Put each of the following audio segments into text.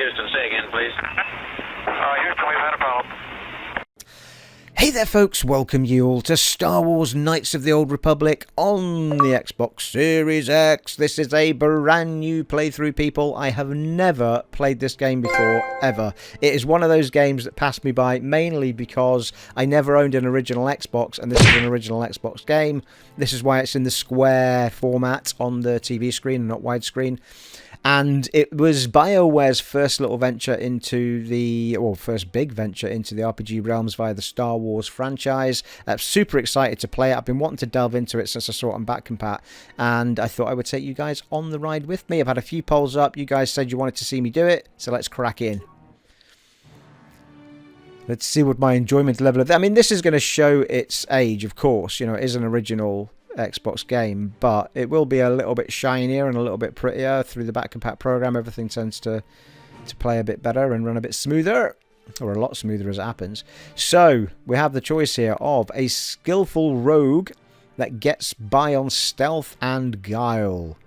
Houston, say again, please. Houston, we've had a problem. Hey there folks, welcome you all to Star Wars Knights of the Old Republic on the Xbox Series X. This is a brand new playthrough, people. I have never played this game before, ever. It is one of those games that passed me by, mainly because I never owned an original Xbox, and this is an original Xbox game. This is why it's in the square format on the TV screen, not widescreen. And it was BioWare's first little venture into the, or first big venture into the RPG realms via the Star Wars franchise. I'm super excited to play it. I've been wanting to delve into it since I saw it on Back Compat, and I thought I would take you guys on the ride with me. I've had a few polls up. You guys said you wanted to see me do it, so let's crack in. Let's see what my enjoyment level of... I mean, this is going to show its age, of course. You know, it is an original Xbox game, but it will be a little bit shinier and a little bit prettier through the Back Compat program. Everything tends to play a bit better and run a bit smoother, or a lot smoother as it happens. So we have the choice here of a skillful rogue that gets by on stealth and guile.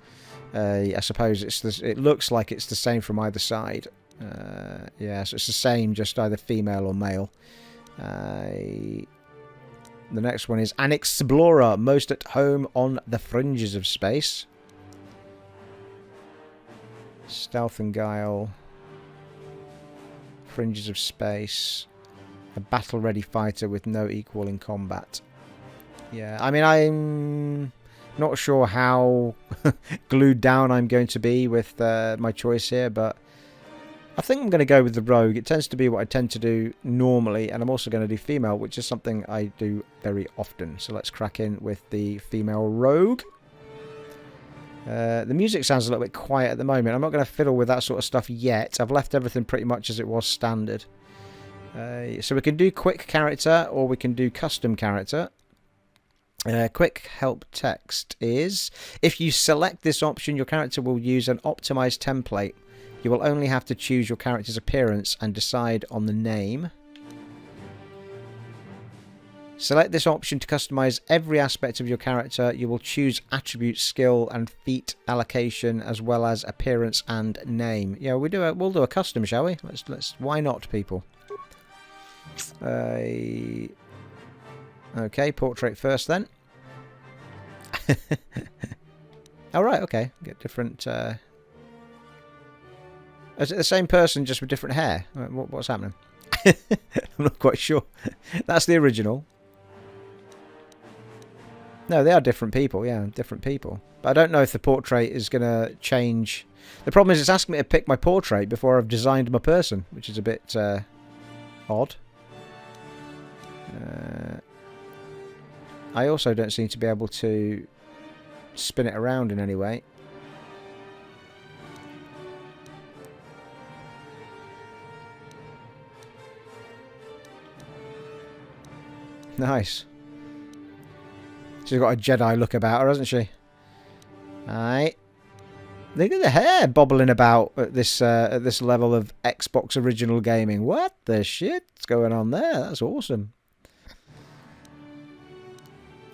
I suppose it looks like it's the same from either side. Yeah, so it's the same, just either female or male. The next one is an explorer, most at home on the fringes of space. Stealth and guile. Fringes of space. A battle-ready fighter with no equal in combat. Yeah, I mean, I'm not sure how glued down I'm going to be with my choice here, but I think I'm going to go with the rogue. It tends to be what I tend to do normally, and I'm also going to do female, which is something I do very often. So let's crack in with the female rogue. The music sounds a little bit quiet at the moment. I'm not going to fiddle with that sort of stuff yet. I've left everything pretty much as it was standard. So we can do quick character, or we can do custom character. Quick help text is, if you select this option, your character will use an optimized template. You will only have to choose your character's appearance and decide on the name. Select this option to customize every aspect of your character. You will choose attribute, skill, and feat allocation, as well as appearance and name. Yeah, we'll do a custom, shall we? Let's. Why not, people? Okay, portrait first then. All right, okay, get different. Is it the same person just with different hair? What's happening? I'm not quite sure. That's the original. No, they are different people. Yeah, different people. But I don't know if the portrait is going to change. The problem is it's asking me to pick my portrait before I've designed my person, which is a bit odd. I also don't seem to be able to spin it around in any way. Nice. She's got a Jedi look about her, hasn't she? Aye. Look at the hair bobbling about at this level of Xbox original gaming. What the shit's going on there? That's awesome.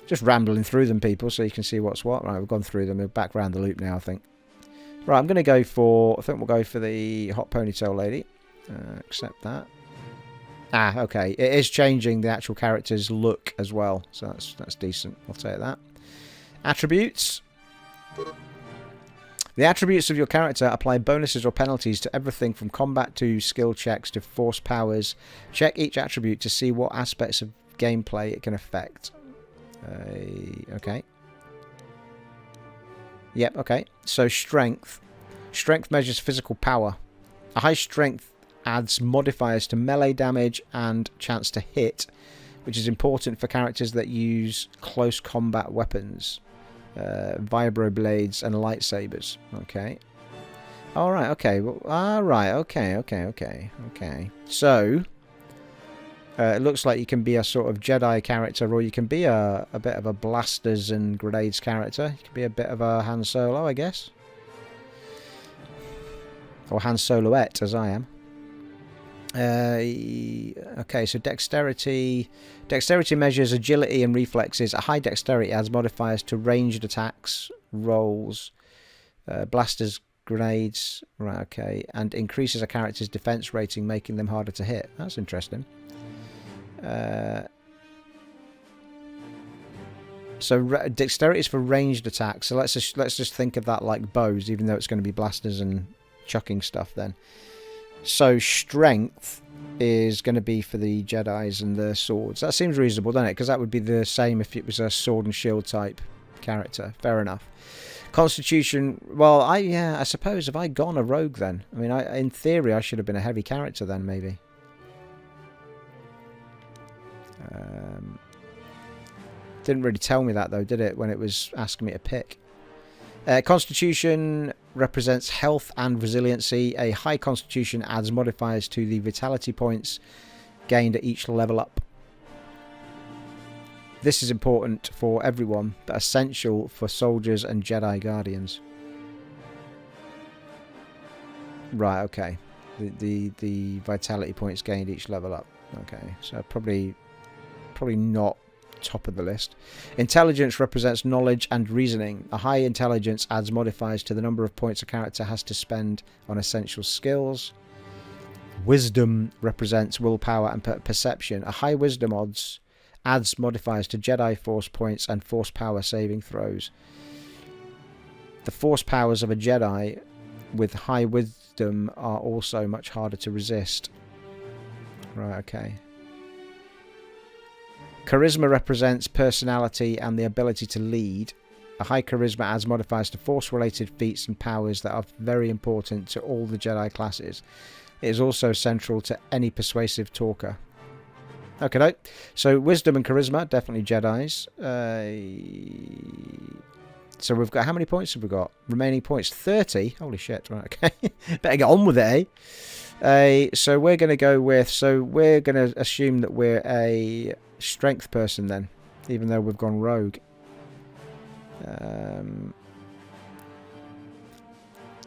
Just rambling through them, people, so you can see what's what. Right, we've gone through them. We're back around the loop now, I think. Right, I'm going to go for... I think we'll go for the hot ponytail lady. Accept that. Ah, okay. It is changing the actual character's look as well, so that's decent. I'll take that. Attributes. The attributes of your character apply bonuses or penalties to everything from combat to skill checks to force powers. Check each attribute to see what aspects of gameplay it can affect. Okay. Yep, okay. So strength. Strength measures physical power. A high strength adds modifiers to melee damage and chance to hit, which is important for characters that use close combat weapons, vibro blades and lightsabers. Okay. All right. Okay. Well, all right. Okay. So it looks like you can be a sort of Jedi character, or you can be a bit of a blasters and grenades character. You can be a bit of a Han Solo, I guess, or Han Soloette, as I am. Okay, so dexterity measures agility and reflexes. A high dexterity adds modifiers to ranged attacks, rolls. Blasters grenades. Right, okay. And increases a character's defense rating, making them harder to hit. That's interesting. So dexterity is for ranged attacks. So let's just think of that like bows, even though it's going to be blasters and chucking stuff then. So strength is going to be for the Jedis and the swords. That seems reasonable, doesn't it? Because that would be the same if it was a sword and shield type character. Fair enough. Constitution, well, I suppose, have I gone a rogue then? I mean, in theory, I should have been a heavy character then, maybe. Didn't really tell me that, though, did it, when it was asking me to pick? Constitution represents health and resiliency. A high constitution adds modifiers to the vitality points gained at each level up. This is important for everyone, but essential for soldiers and Jedi Guardians. Right, okay. The vitality points gained each level up. Okay, so probably not top of the list. Intelligence represents knowledge and reasoning. A high intelligence adds modifiers to the number of points a character has to spend on essential skills. Wisdom represents willpower and perception. A high wisdom adds modifiers to Jedi Force points and Force power saving throws. The Force powers of a Jedi with high wisdom are also much harder to resist. Right, okay. Charisma represents personality and the ability to lead. A high charisma adds modifiers to Force-related feats and powers that are very important to all the Jedi classes. It is also central to any persuasive talker. Okay, so wisdom and charisma, definitely Jedis. So we've got, how many points have we got? Remaining points, 30. Holy shit, right, okay. Better get on with it, eh? So we're going to go with, so we're going to assume that we're a strength person then, even though we've gone rogue.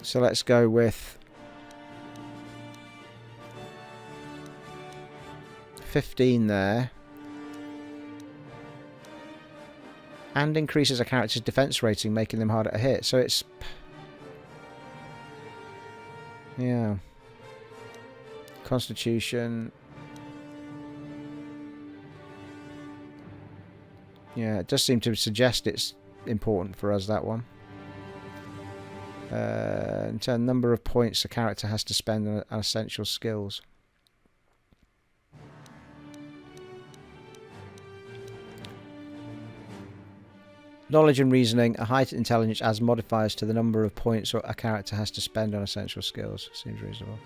So let's go with 15 there. And increases a character's defense rating, making them harder to hit. So it's... yeah. Constitution. Yeah, it does seem to suggest it's important for us, that one. In terms of number of points a character has to spend on essential skills. Knowledge and reasoning. A high intelligence adds modifiers to the number of points a character has to spend on essential skills. Seems reasonable.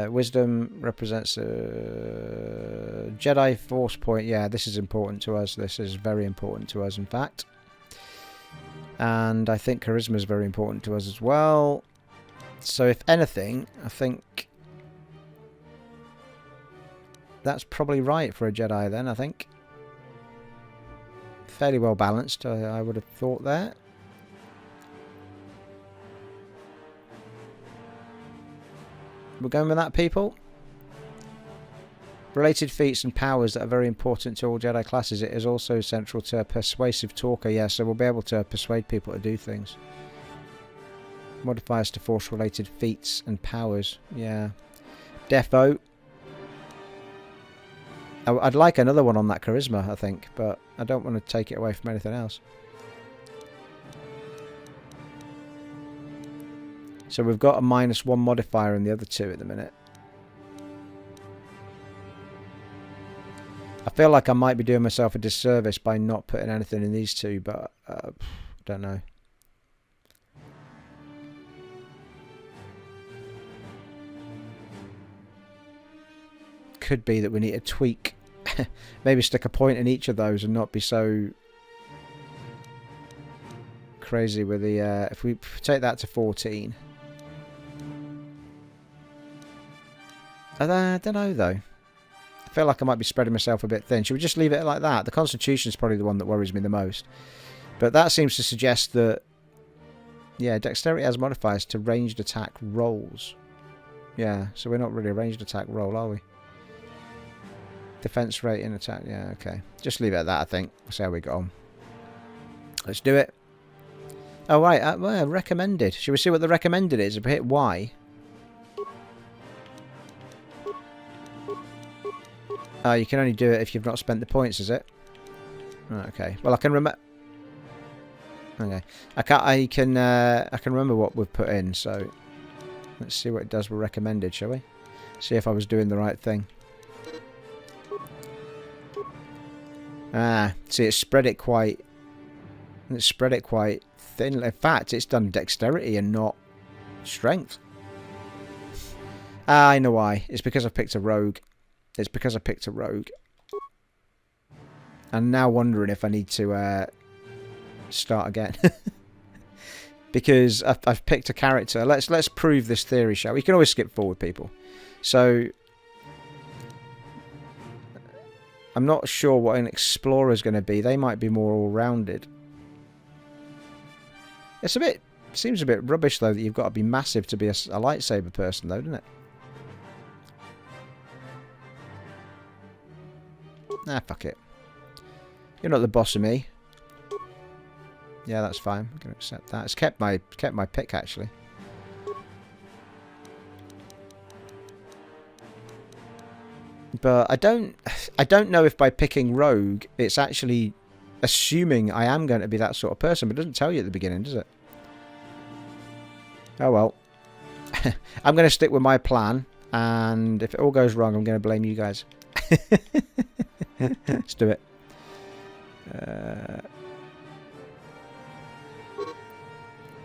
Wisdom represents a Jedi Force point. Yeah, this is important to us. This is very important to us, in fact. And I think charisma is very important to us as well. So if anything, I think that's probably right for a Jedi then, I think. Fairly well balanced, I would have thought there. We're going with that, people. Related feats and powers that are very important to all Jedi classes. It is also central to a persuasive talker. Yeah, so we'll be able to persuade people to do things. Modifiers to Force-related feats and powers. Yeah. Defo. I'd like another one on that charisma, I think, but I don't want to take it away from anything else. So we've got a -1 modifier in the other two at the minute. I feel like I might be doing myself a disservice by not putting anything in these two, but I don't know. Could be that we need to tweak. Maybe stick a point in each of those and not be so crazy with the... if we take that to 14. I don't know, though. I feel like I might be spreading myself a bit thin. Should we just leave it like that? The Constitution is probably the one that worries me the most. But that seems to suggest that... yeah, Dexterity has modifiers to ranged attack rolls. Yeah, so we're not really a ranged attack roll, are we? Defense rate in attack. Yeah, okay. Just leave it at that, I think. We'll see how we get on. Let's do it. Oh, right. Well, recommended. Should we see what the recommended is? If I hit Y. Oh, you can only do it if you've not spent the points, is it? Oh, okay. Well, I can remember. Okay. I can remember what we've put in. So let's see what it does with recommended, shall we? See if I was doing the right thing. Ah, see, it spread it quite. It spread it quite thin. In fact, it's done dexterity and not strength. Ah, I know why. It's because I picked a rogue. It's because I picked a rogue. I'm now wondering if I need to start again. Because I've picked a character. Let's prove this theory, shall we? You can always skip forward, people. So I'm not sure what an explorer is going to be. They might be more all-rounded. Seems a bit rubbish though that you've got to be massive to be a lightsaber person, though, doesn't it? Nah, fuck it. You're not the boss of me. Yeah, that's fine. I'm gonna accept that. It's kept my pick actually. But I don't know if by picking rogue it's actually assuming I am going to be that sort of person, but it doesn't tell you at the beginning, does it? Oh well. I'm going to stick with my plan, and if it all goes wrong, I'm going to blame you guys. Let's do it.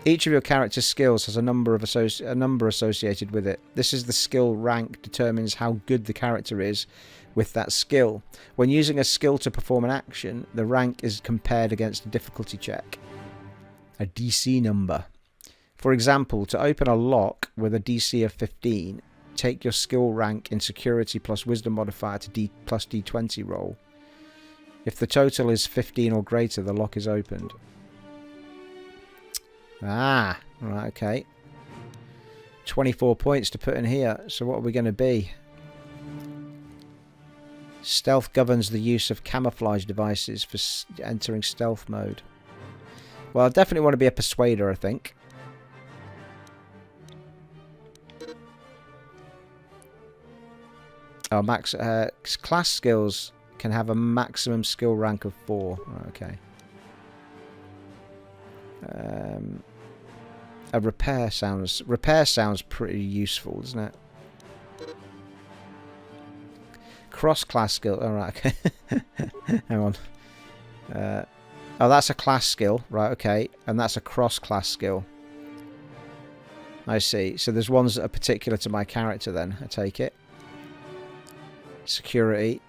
Each of your character's skills has a number associated with it. This is the skill rank determines how good the character is with that skill. When using a skill to perform an action, the rank is compared against a difficulty check. A DC number. For example, to open a lock with a DC of 15, take your skill rank in security plus wisdom modifier to D plus D20 roll. If the total is 15 or greater, the lock is opened. Ah, right, okay. 24 points to put in here. So what are we going to be? Stealth governs the use of camouflage devices for entering stealth mode. Well, I definitely want to be a persuader, I think. Oh, max class skills can have a maximum skill rank of 4. Oh, okay. A repair sounds pretty useful, doesn't it? Cross class skill. All right, okay. Hang on. Oh, that's a class skill, right? Okay, and that's a cross class skill. I see. So there's ones that are particular to my character. Then I take it. Security.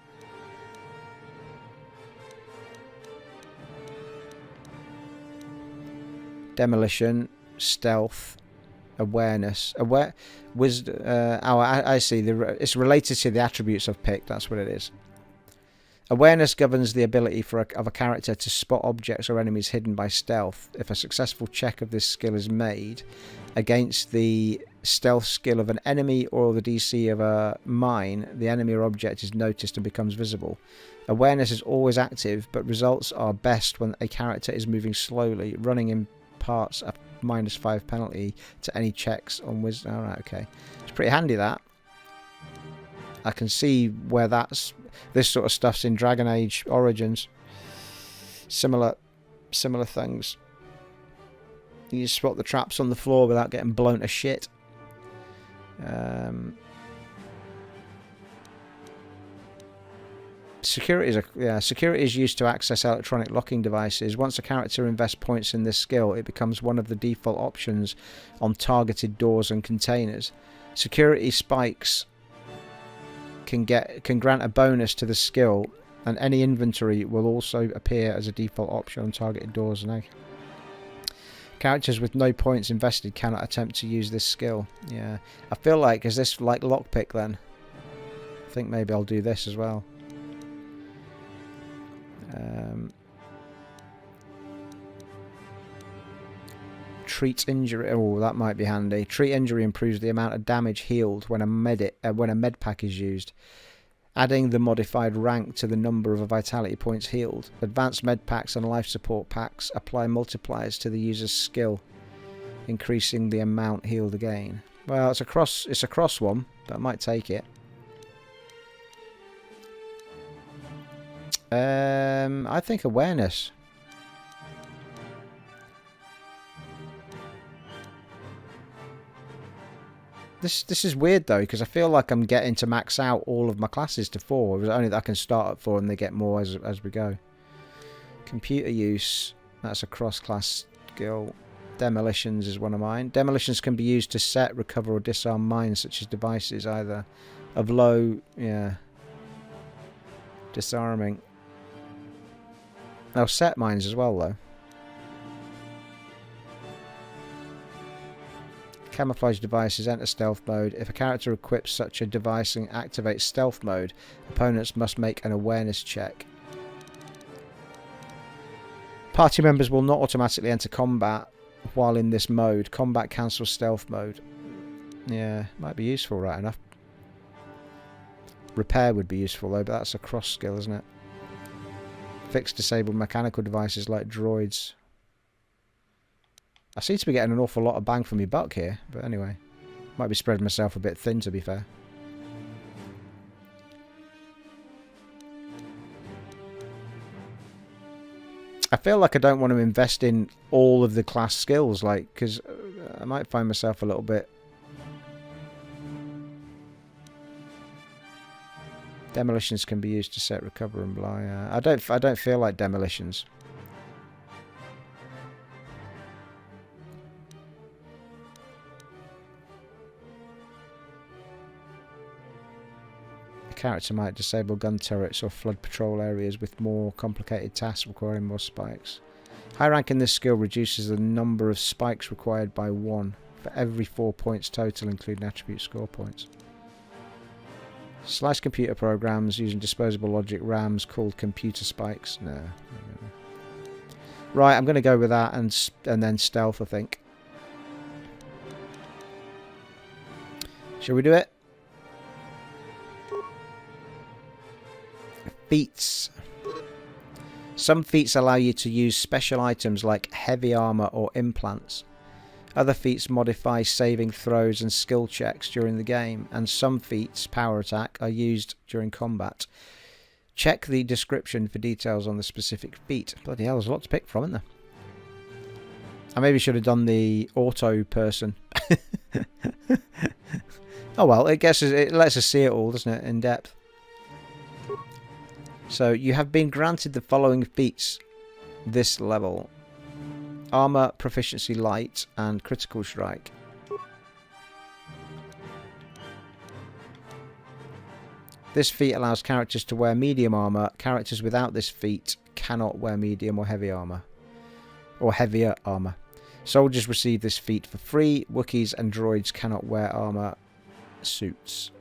Demolition, stealth, awareness, wisdom. Oh, I see. It's related to the attributes I've picked. That's what it is. Awareness governs the ability of a character to spot objects or enemies hidden by stealth. If a successful check of this skill is made against the stealth skill of an enemy or the DC of a mine, the enemy or object is noticed and becomes visible. Awareness is always active, but results are best when a character is moving slowly. Running in parts a -5 penalty to any checks on wisdom. Alright, okay. It's pretty handy, that. I can see where this sort of stuff's in Dragon Age Origins. Similar things. You spot the traps on the floor without getting blown to shit. Security is used to access electronic locking devices. Once a character invests points in this skill, it becomes one of the default options on targeted doors and containers. Security spikes can grant a bonus to the skill, and any inventory will also appear as a default option on targeted doors. And characters with no points invested cannot attempt to use this skill. Yeah, I feel like, is this like lockpick then? I think maybe I'll do this as well. Treat injury. Oh, that might be handy. Treat injury improves the amount of damage healed when a med pack is used. Adding the modified rank to the number of vitality points healed. Advanced med packs and life support packs apply multipliers to the user's skill, increasing the amount healed again. Well, it's a cross one, but I might take it. I think awareness. This is weird though, because I feel like I'm getting to max out all of my classes to 4. It was only that I can start at 4 and they get more as we go. Computer use, that's a cross-class skill. Demolitions is one of mine. Demolitions can be used to set, recover or disarm mines such as devices either of low, disarming. They'll set mines as well though. Camouflage devices enter stealth mode. If a character equips such a device and activates stealth mode, opponents must make an awareness check. Party members will not automatically enter combat while in this mode. Combat cancels stealth mode. Yeah, might be useful, right enough. Repair would be useful though, but that's a cross skill, isn't it? Fix disabled mechanical devices like droids. I seem to be getting an awful lot of bang for me buck here, but anyway. Might be spreading myself a bit thin, to be fair. I feel like I don't want to invest in all of the class skills, like, because I might find myself a little bit... Demolitions can be used to set, recover and blah. I don't feel like demolitions. Character might disable gun turrets or flood patrol areas with more complicated tasks requiring more spikes. High rank in this skill reduces the number of spikes required by 1 for every 4 points total, including attribute score points. Slice computer programs using disposable logic RAMs called computer spikes. No. Right, I'm going to go with that and then stealth, I think. Shall we do it? Feats. Some feats allow you to use special items like heavy armor or implants. Other feats modify saving throws and skill checks during the game, and some feats, power attack, are used during combat. Check the description for details on the specific feat. Bloody hell, there's a lot to pick from, isn't there? I maybe should have done the auto person. Oh well, it lets us see it all, doesn't it, in depth. So, you have been granted the following feats this level. Armor, Proficiency Light, and Critical Strike. This feat allows characters to wear medium armor. Characters without this feat cannot wear medium or heavy armor. Or heavier armor. Soldiers receive this feat for free. Wookiees and droids cannot wear armor suits.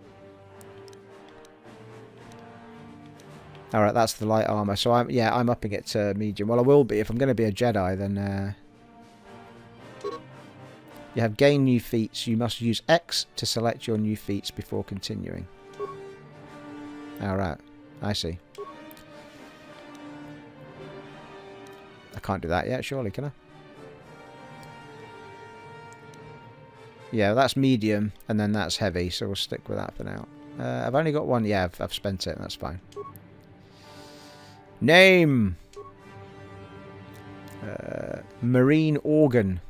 Alright, that's the light armor. So I'm upping it to medium. Well, I will be. If I'm going to be a Jedi, then... You have gained new feats. You must use X to select your new feats before continuing. Alright, I see. I can't do that yet, surely, can I? Yeah, that's medium, and then that's heavy, so we'll stick with that for now. I've only got one. Yeah, I've spent it, that's fine. Name! Marine Organ.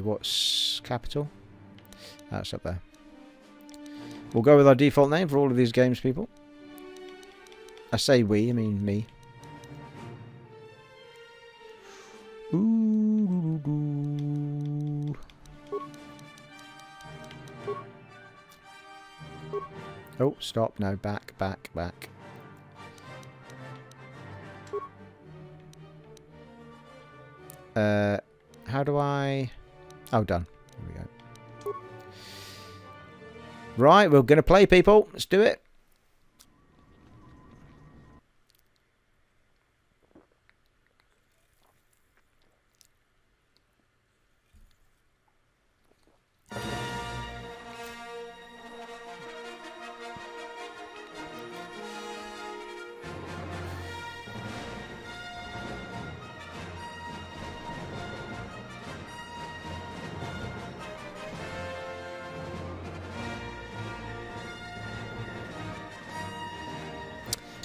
What's capital? That's up there. We'll go with our default name for all of these games, people. I say we, I mean me. Ooh. Oh, stop. No, back. How do I... Oh, done. There we go. Right, we're going to play, people. Let's do it.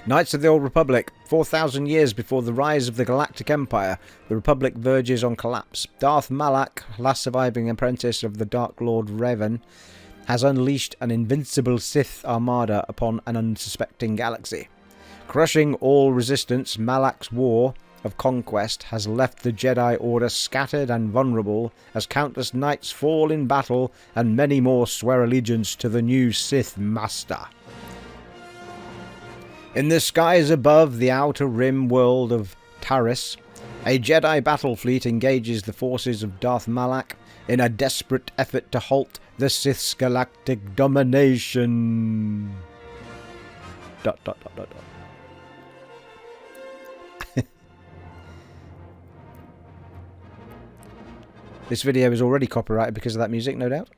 Knights of the Old Republic. 4,000 years before the rise of the Galactic Empire, the Republic verges on collapse. Darth Malak, last surviving apprentice of the Dark Lord Revan, has unleashed an invincible Sith armada upon an unsuspecting galaxy. Crushing all resistance, Malak's war of conquest has left the Jedi Order scattered and vulnerable as countless knights fall in battle and many more swear allegiance to the new Sith Master. In the skies above the outer rim world of Taris, a Jedi battle fleet engages the forces of Darth Malak in a desperate effort to halt the Sith's galactic domination. ... This video is already copyrighted because of that music, no doubt.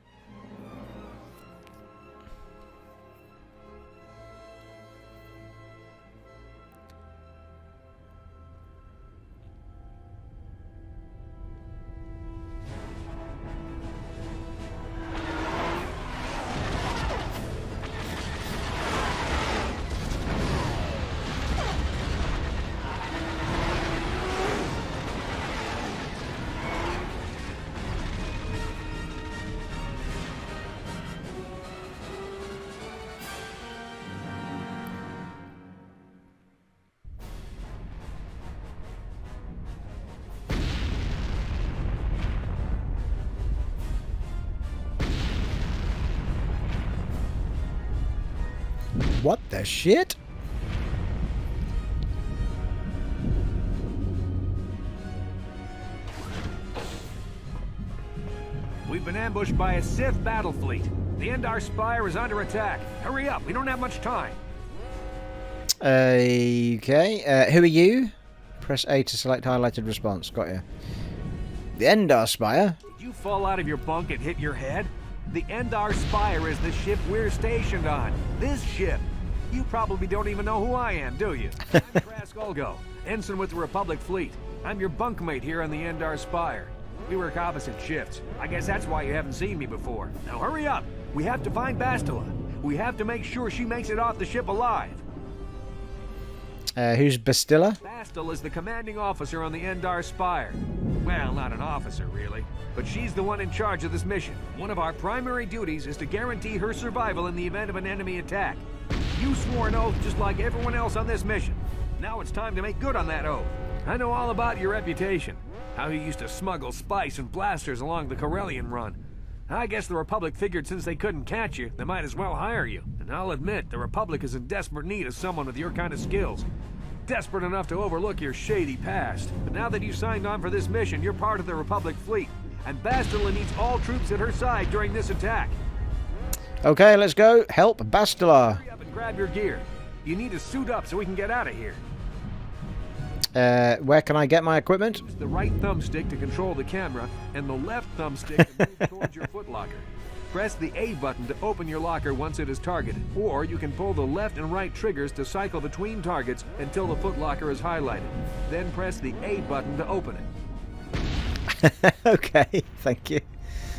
What the shit? We've been ambushed by a Sith battle fleet. The Endar Spire is under attack. Hurry up, we don't have much time. Okay, who are you? Press A to select highlighted response. Got you. The Endar Spire? Did you fall out of your bunk and hit your head? The Endar Spire is the ship we're stationed on. This ship. You probably don't even know who I am, do you? I'm Trask Olgo, ensign with the Republic Fleet. I'm your bunkmate here on the Endar Spire. We work opposite shifts. I guess that's why you haven't seen me before. Now hurry up! We have to find Bastila. We have to make sure she makes it off the ship alive. Who's Bastila? Bastila is the commanding officer on the Endar Spire. Well, not an officer, really. But she's the one in charge of this mission. One of our primary duties is to guarantee her survival in the event of an enemy attack. You swore an oath just like everyone else on this mission. Now it's time to make good on that oath. I know all about your reputation. How you used to smuggle spice and blasters along the Corellian run. I guess the Republic figured since they couldn't catch you, they might as well hire you. And I'll admit, the Republic is in desperate need of someone with your kind of skills. Desperate enough to overlook your shady past. But now that you signed on for this mission, you're part of the Republic fleet. And Bastila needs all troops at her side during this attack. Okay, let's go. Help Bastila. Hurry up and grab your gear. You need to suit up so we can get out of here. Where can I get my equipment? Use the right thumbstick to control the camera, and the left thumbstick to move towards your footlocker. Press the A button to open your locker once it is targeted, or you can pull the left and right triggers to cycle between targets until the footlocker is highlighted. Then press the A button to open it. Okay, thank you.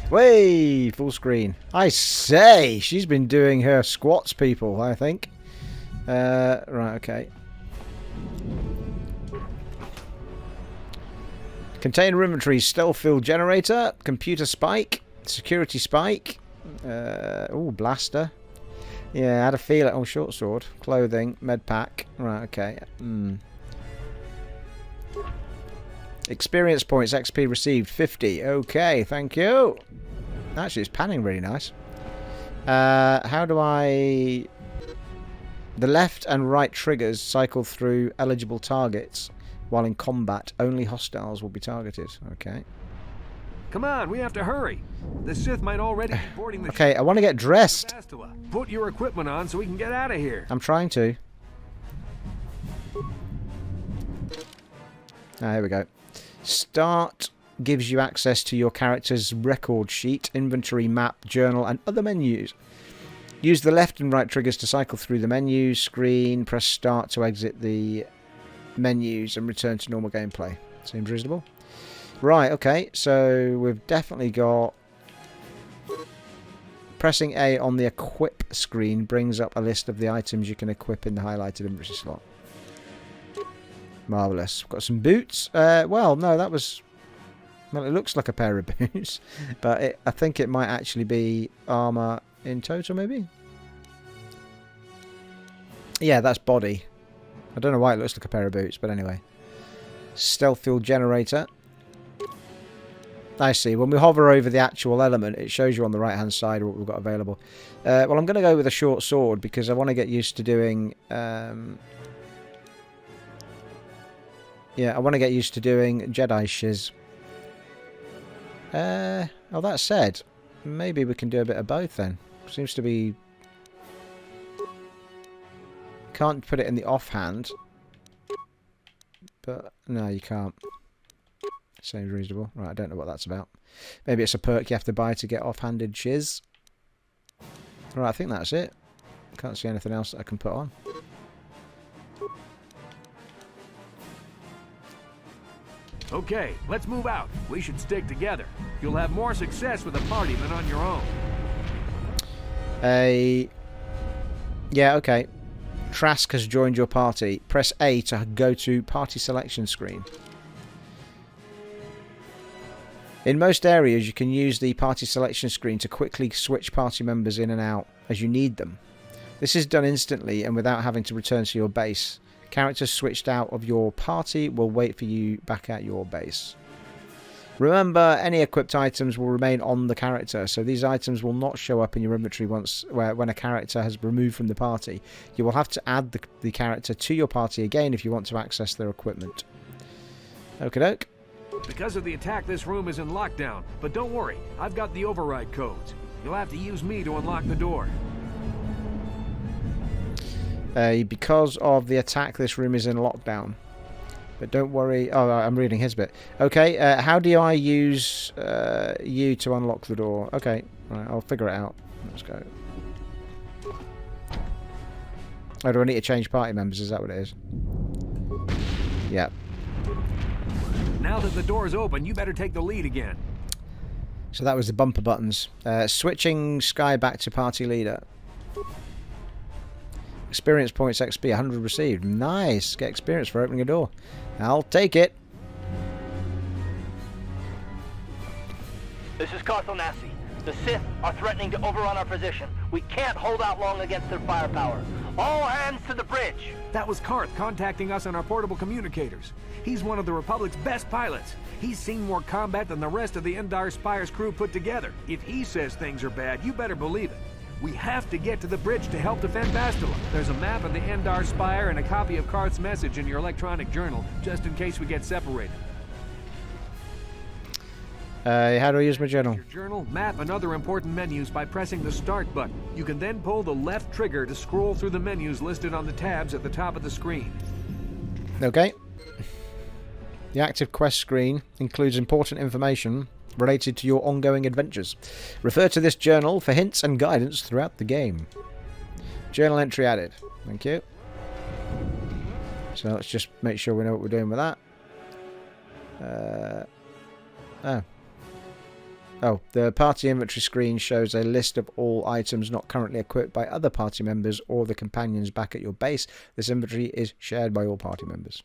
Way full screen. I say, she's been doing her squats, people, I think. Right, okay. Container inventory, stealth field generator, computer spike, security spike, blaster. Yeah, I had a feel it. Oh, short sword, clothing, med pack. Right, okay. Experience points, XP received 50. Okay, thank you. Actually, it's panning really nice. How do I... The left and right triggers cycle through eligible targets. While in combat, only hostiles will be targeted. Okay. Come on, we have to hurry. The Sith might already be boarding the okay, I want to get dressed. Put your equipment on so we can get out of here. I'm trying to. Here we go. Start gives you access to your character's record sheet, inventory, map, journal, and other menus. Use the left and right triggers to cycle through the menu screen. Press start to exit the menus and return to normal gameplay. Seems reasonable. Right, okay, so we've definitely got Pressing A on the equip screen brings up a list of the items you can equip in the highlighted inventory slot. Marvellous. Got some boots. Well, no, that was... Well, it looks like a pair of boots. But I think it might actually be armour in total, maybe? Yeah, that's body. I don't know why it looks like a pair of boots, but anyway. Stealth fuel generator. I see. When we hover over the actual element, it shows you on the right-hand side what we've got available. Well, I'm going to go with a short sword because I want to get used to doing... yeah, I want to get used to doing Jedi shiz. Oh, that said, maybe we can do a bit of both then. Seems to be... Can't put it in the offhand. But, no, you can't. Seems reasonable. Right, I don't know what that's about. Maybe it's a perk you have to buy to get offhanded shiz. Right, I think that's it. Can't see anything else that I can put on. Okay, let's move out. We should stick together. You'll have more success with a party than on your own. Yeah, okay. Trask has joined your party. Press A to go to party selection screen. In most areas, you can use the party selection screen to quickly switch party members in and out as you need them. This is done instantly and without having to return to your base. Characters switched out of your party will wait for you back at your base. Remember, any equipped items will remain on the character, so these items will not show up in your inventory when a character has removed from the party. You will have to add the character to your party again if you want to access their equipment. Okie doke. Because of the attack, this room is in lockdown. But don't worry, I've got the override codes. You'll have to use me to unlock the door. Because of the attack, this room is in lockdown. But don't worry. Oh, I'm reading his bit. Okay, how do I use you to unlock the door? Okay, right, I'll figure it out. Let's go. Oh, do I need to change party members? Is that what it is? Yeah. Now that the door's open, you better take the lead again. So that was the bumper buttons. Switching Sky back to party leader. Experience points XP, 100 received. Nice. Get experience for opening a door. I'll take it. This is Carthonasi. The Sith are threatening to overrun our position. We can't hold out long against their firepower. All hands to the bridge. That was Karth contacting us on our portable communicators. He's one of the Republic's best pilots. He's seen more combat than the rest of the Endar Spire's crew put together. If he says things are bad, you better believe it. We have to get to the bridge to help defend Bastila. There's a map of the Endar Spire and a copy of Karth's message in your electronic journal, just in case we get separated. How do I use my journal? Your journal, map, and other important menus by pressing the Start button. You can then pull the left trigger to scroll through the menus listed on the tabs at the top of the screen. Okay. The active quest screen includes important information related to your ongoing adventures. Refer to this journal for hints and guidance throughout the game. Journal entry added. Thank you. So let's just make sure we know what we're doing with that. Oh, the party inventory screen shows a list of all items not currently equipped by other party members or the companions back at your base. This inventory is shared by all party members.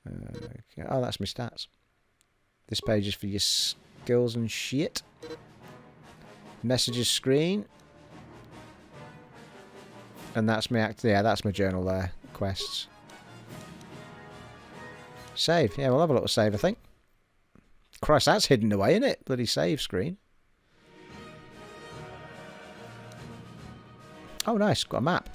Oh, that's my stats. This page is for your skills and shit. Messages screen. And that's my that's my journal there. Quests. Save. Yeah, we'll have a little save, I think. Christ, that's hidden away, isn't it? Bloody save screen. Oh, nice. Got a map.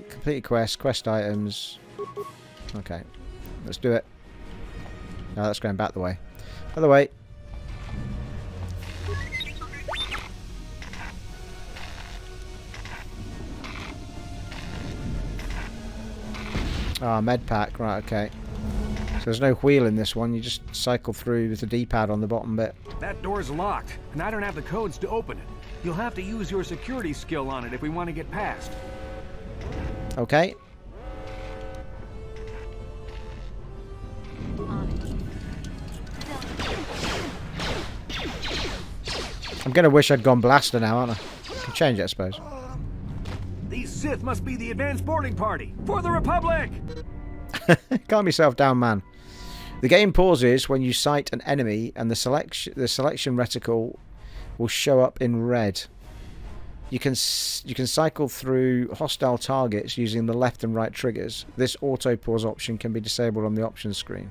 Complete quest items. Okay, let's do it. No, that's going back the way. Other way. Ah, med pack. Right, okay. So there's no wheel in this one. You just cycle through with the D-pad on the bottom bit. That door's locked, and I don't have the codes to open it. You'll have to use your security skill on it if we want to get past. Okay. I'm going to wish I'd gone blaster now, aren't I? Can change it, I suppose. These Sith must be the advanced boarding party for the Republic! Calm yourself down, man. The game pauses when you sight an enemy, and the selection reticle will show up in red. You can cycle through hostile targets using the left and right triggers. This auto pause option can be disabled on the options screen.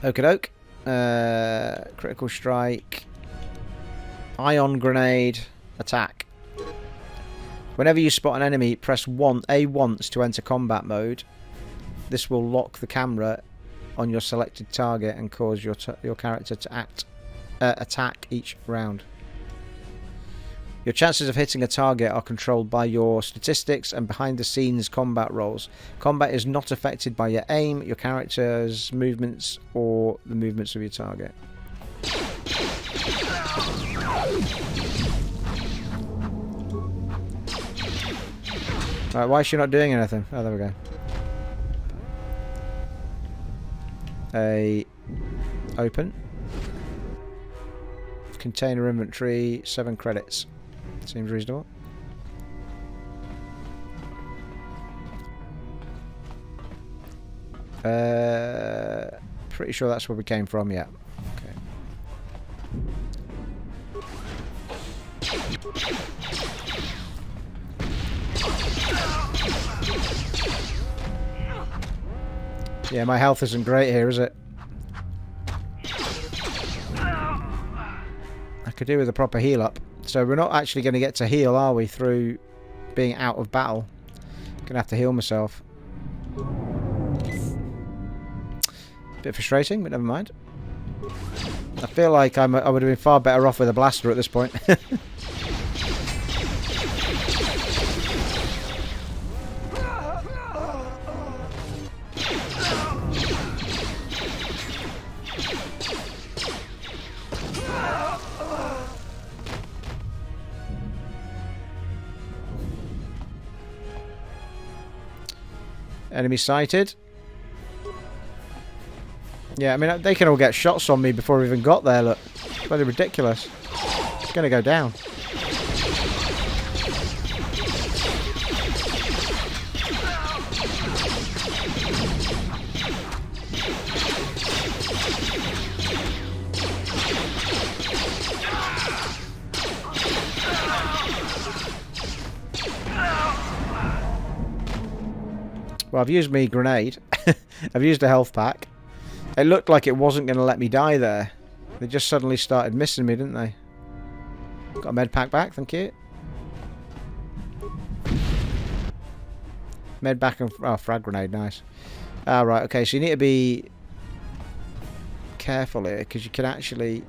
Okie doke. Critical strike. Ion grenade. Attack. Whenever you spot an enemy, press A once to enter combat mode. This will lock the camera on your selected target and cause your character to attack each round. Your chances of hitting a target are controlled by your statistics and behind-the-scenes combat rolls. Combat is not affected by your aim, your character's movements, or the movements of your target. Alright, why is she not doing anything? Oh, there we go. Open. Container inventory, 7 credits. Seems reasonable. Pretty sure that's where we came from, yeah. Okay. Yeah, my health isn't great here, is it? I could do with a proper heal up. So we're not actually going to get to heal, are we, through being out of battle? Gonna have to heal myself. Bit frustrating, but never mind. I feel like I would have been far better off with a blaster at this point. Enemy sighted. Yeah, I mean, they can all get shots on me before we even got there, look. It's bloody ridiculous. It's going to go down. Well, I've used my grenade. I've used a health pack. It looked like it wasn't going to let me die there. They just suddenly started missing me, didn't they? Got a med pack back, thank you. Med pack and... oh, frag grenade, nice. Right, okay, so you need to be careful here, because you can actually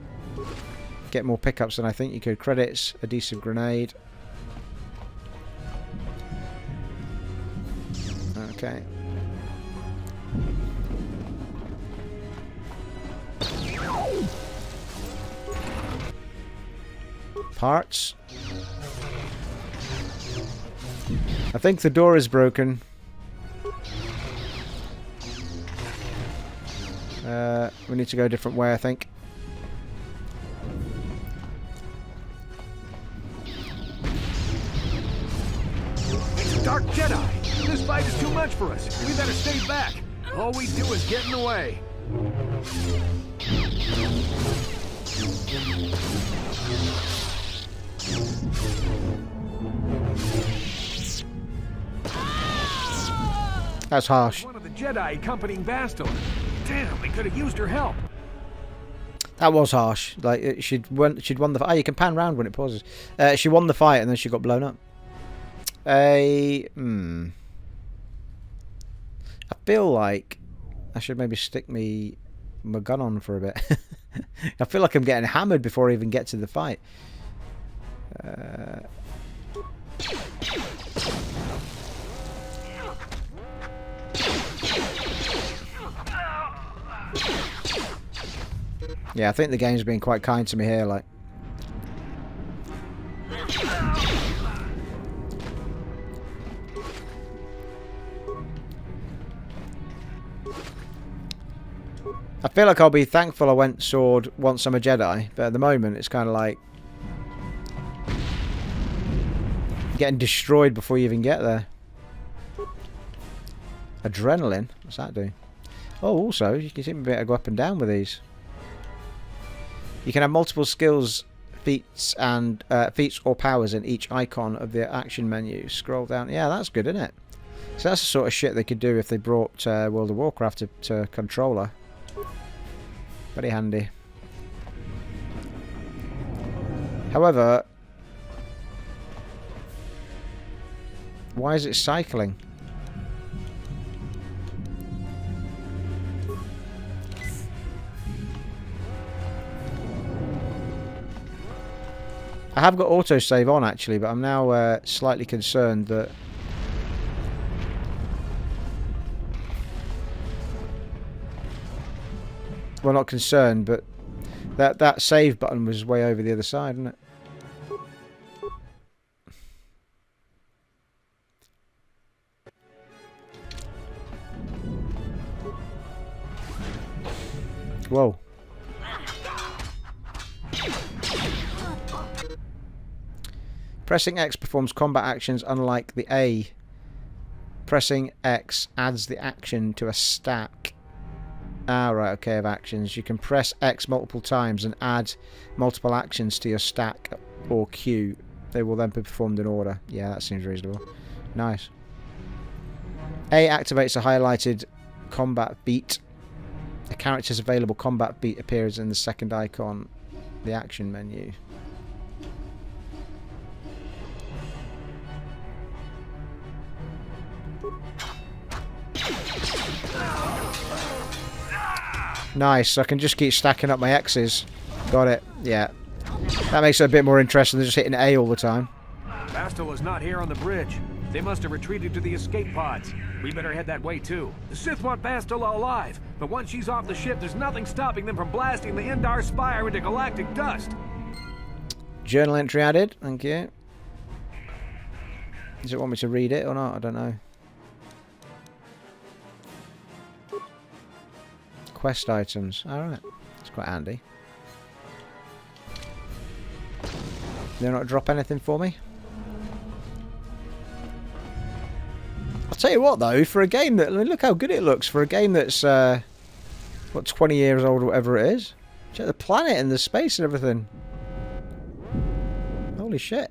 get more pickups than I think you could. Credits, adhesive grenade. Okay. Parts. I think the door is broken. We need to go a different way, I think. It's a Dark Jedi! This fight is too much for us. We better stay back. All we do is get in the way. That's harsh. One of the Jedi accompanying Bastila. Damn, we could have used her help. That was harsh. Like she'd won the fight. Oh, you can pan round when it pauses. She won the fight and then she got blown up. I feel like I should maybe stick my gun on for a bit. I feel like I'm getting hammered before I even get to the fight. Yeah, I think the game's been quite kind to me here, like. I feel like I'll be thankful I went sword once I'm a Jedi, but at the moment it's kind of like getting destroyed before you even get there. Adrenaline? What's that do? Oh, also, you can see me better go up and down with these. You can have multiple skills, feats, and feats or powers in each icon of the action menu. Scroll down. Yeah, that's good, isn't it? So that's the sort of shit they could do if they brought World of Warcraft to controller. Very handy. However, why is it cycling? I have got autosave on actually, but I'm now slightly concerned that well, not concerned, but that save button was way over the other side, isn't it? Whoa. Pressing X performs combat actions unlike the A. Pressing X adds the action to a stack. Ah, right, okay, of actions. You can press X multiple times and add multiple actions to your stack or queue. They will then be performed in order. Yeah, that seems reasonable. Nice. A activates a highlighted combat beat. A character's available combat beat appears in the second icon, the action menu. Nice, so I can just keep stacking up my X's. Got it, yeah. That makes it a bit more interesting than just hitting A all the time. Bastila's not here on the bridge. They must have retreated to the escape pods. We better head that way too. The Sith want Bastila alive, but once she's off the ship, there's nothing stopping them from blasting the Endar Spire into galactic dust. Journal entry added, thank you. Does it want me to read it or not? I don't know. Quest items. Alright. It's quite handy. They'll not drop anything for me? I'll tell you what though, for a game that... Look how good it looks for a game that's... what, 20 years old or whatever it is? Check the planet and the space and everything. Holy shit.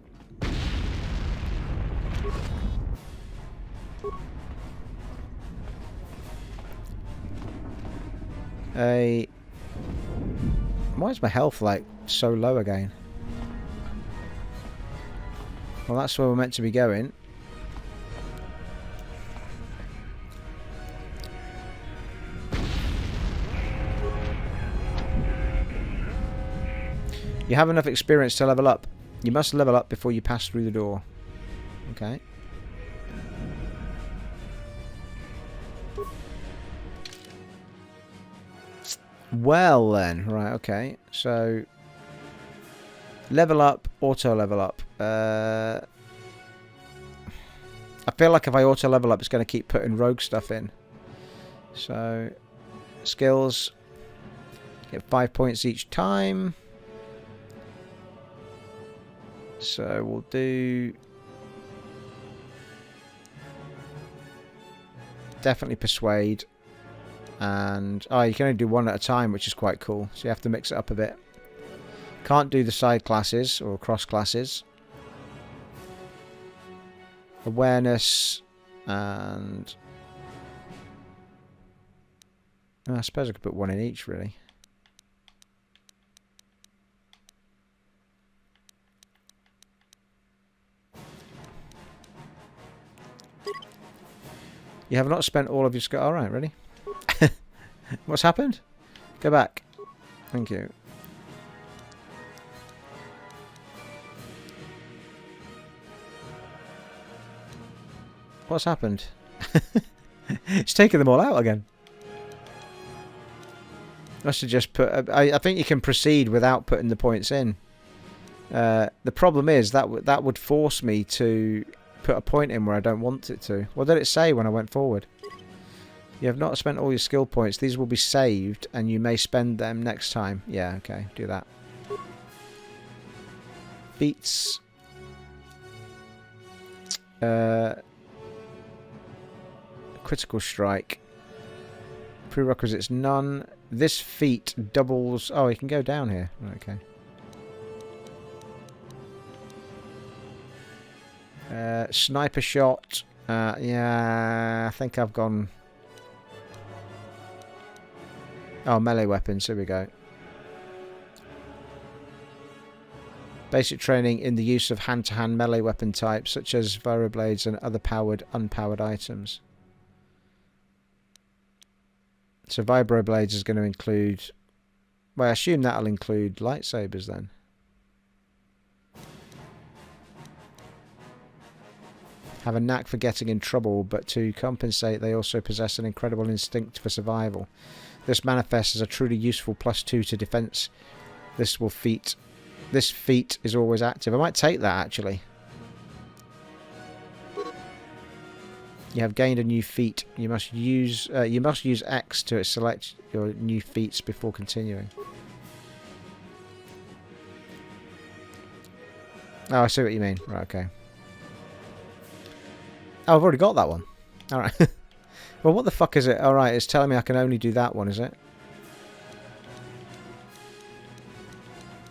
Why is my health like so low again? Well, that's where we're meant to be going. You have enough experience to level up. You must level up before you pass through the door. Okay. Well then, right, okay. So, level up, auto level up. I feel like if I auto level up, it's going to keep putting rogue stuff in. So, skills, get 5 points each time. So, we'll do... definitely persuade. And you can only do one at a time, which is quite cool. So you have to mix it up a bit. Can't do the side classes or cross classes. Awareness and I suppose I could put one in each, really. You have not spent all of your skill. All right, ready? What's happened? Go back. Thank you. What's happened? It's taken them all out again. Must have just put... I think you can proceed without putting the points in. The problem is that would force me to put a point in where I don't want it to. What did it say when I went forward? You have not spent all your skill points. These will be saved, and you may spend them next time. Yeah, okay, do that. Beats. Critical strike. Prerequisites none. This feat doubles. Oh, you can go down here. Okay. Sniper shot. Yeah, I think I've gone. Oh, melee weapons. Here we go. Basic training in the use of hand-to-hand melee weapon types, such as vibroblades and other powered, unpowered items. So vibroblades is going to include... Well, I assume that'll include lightsabers then. Have a knack for getting in trouble, but to compensate, they also possess an incredible instinct for survival. This manifests as a truly useful +2 to defense. This feat is always active. I might take that actually. You have gained a new feat. You must use X to select your new feats before continuing. Oh, I see what you mean. Right, okay. Oh, I've already got that one. Alright. Well, what the fuck is it? Alright, it's telling me I can only do that one, is it?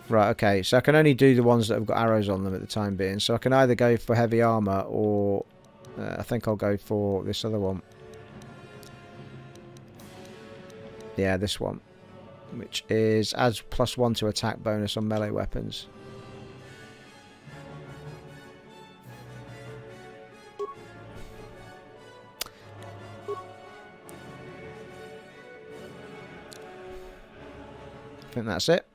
Right, okay. So I can only do the ones that have got arrows on them at the time being. So I can either go for heavy armor or... I think I'll go for this other one. Yeah, this one. Which is adds +1 to attack bonus on melee weapons. I think that's it.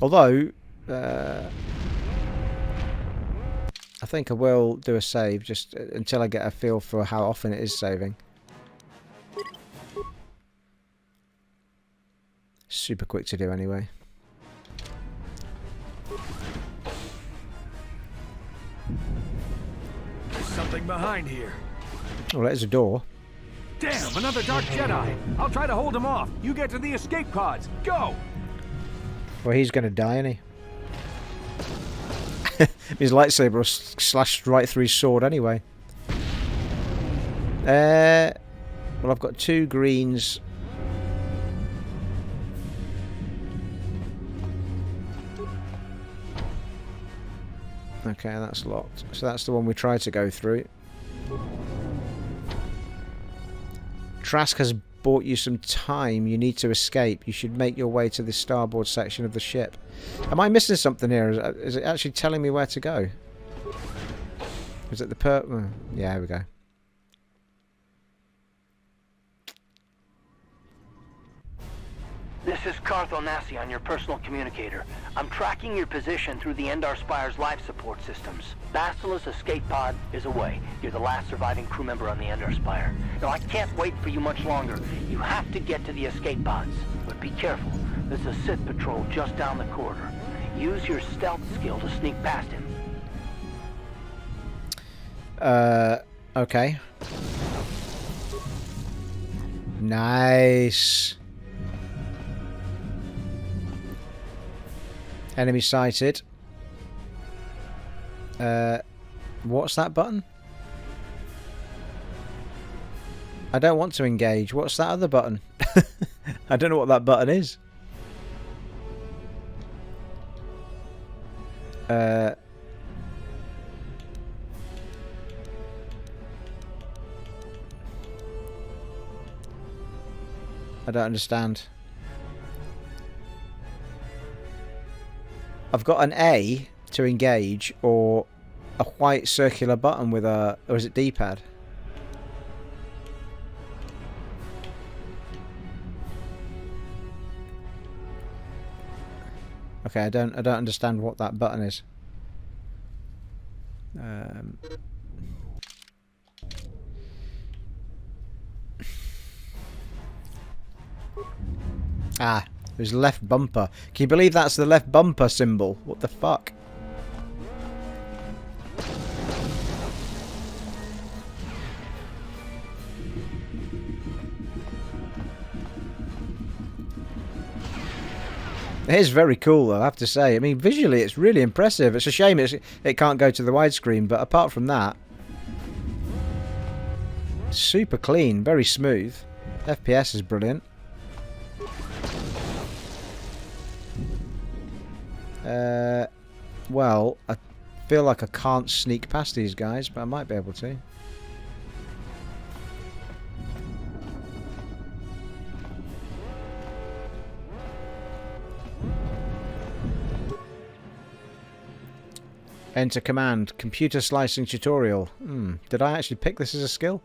Although, I think I will do a save just until I get a feel for how often it is saving. Super quick to do anyway. There's something behind here. Oh, there's a door. Damn, another Dark Jedi. I'll try to hold him off. You get to the escape pods. Go! Well, he's going to die, isn't he? His lightsaber was slashed right through his sword anyway. Well, I've got 2 greens. Okay, that's locked. So that's the one we tried to go through. Trask has bought you some time. You need to escape. You should make your way to the starboard section of the ship. Am I missing something here? Is it actually telling me where to go? Is it the yeah, here we go. This is Carthel Nassi on your personal communicator. I'm tracking your position through the Endar Spire's life support systems. Bastila's escape pod is away. You're the last surviving crew member on the Endar Spire. Now, I can't wait for you much longer. You have to get to the escape pods. But be careful. There's a Sith patrol just down the corridor. Use your stealth skill to sneak past him. Okay. Nice. Enemy sighted. What's that button? I don't want to engage. What's that other button? I don't know what that button is. I don't understand. I've got an A to engage, or a white circular button with a... or is it D-pad? Okay, I don't understand what that button is. Ah, His left bumper. Can you believe that's the left bumper symbol? What the fuck? It is very cool, though, I have to say. I mean, visually, it's really impressive. It's a shame it can't go to the widescreen, but apart from that, super clean, very smooth. FPS is brilliant. Well, I feel like I can't sneak past these guys, but I might be able to. Enter command. Computer slicing tutorial. Did I actually pick this as a skill?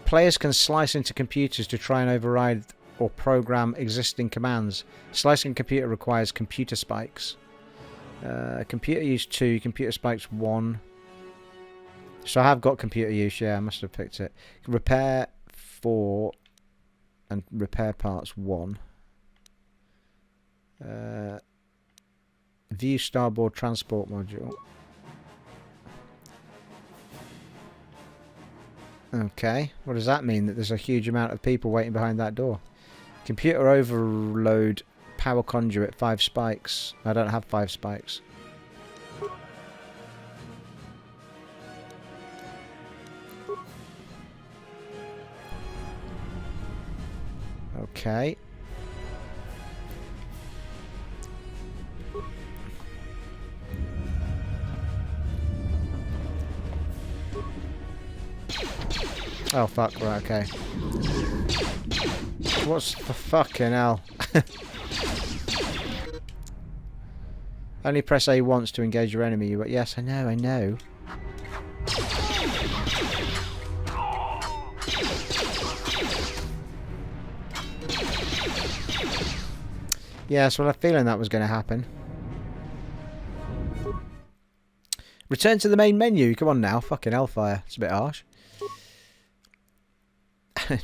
Players can slice into computers to try and override or program existing commands. Slicing a computer requires computer spikes. Computer use 2, computer spikes 1. So I have got computer use, yeah, I must have picked it. Repair 4 and repair parts 1. View starboard transport module. Okay, what does that mean? That there's a huge amount of people waiting behind that door. Computer overload, power conduit, 5 spikes. I don't have 5 spikes. Okay. Oh fuck, right, okay. What's the fucking hell? Only press A once to engage your enemy. But yes, I know, I know. Yes, well, I had a feeling that was going to happen. Return to the main menu. Come on now, fucking hellfire. It's a bit harsh.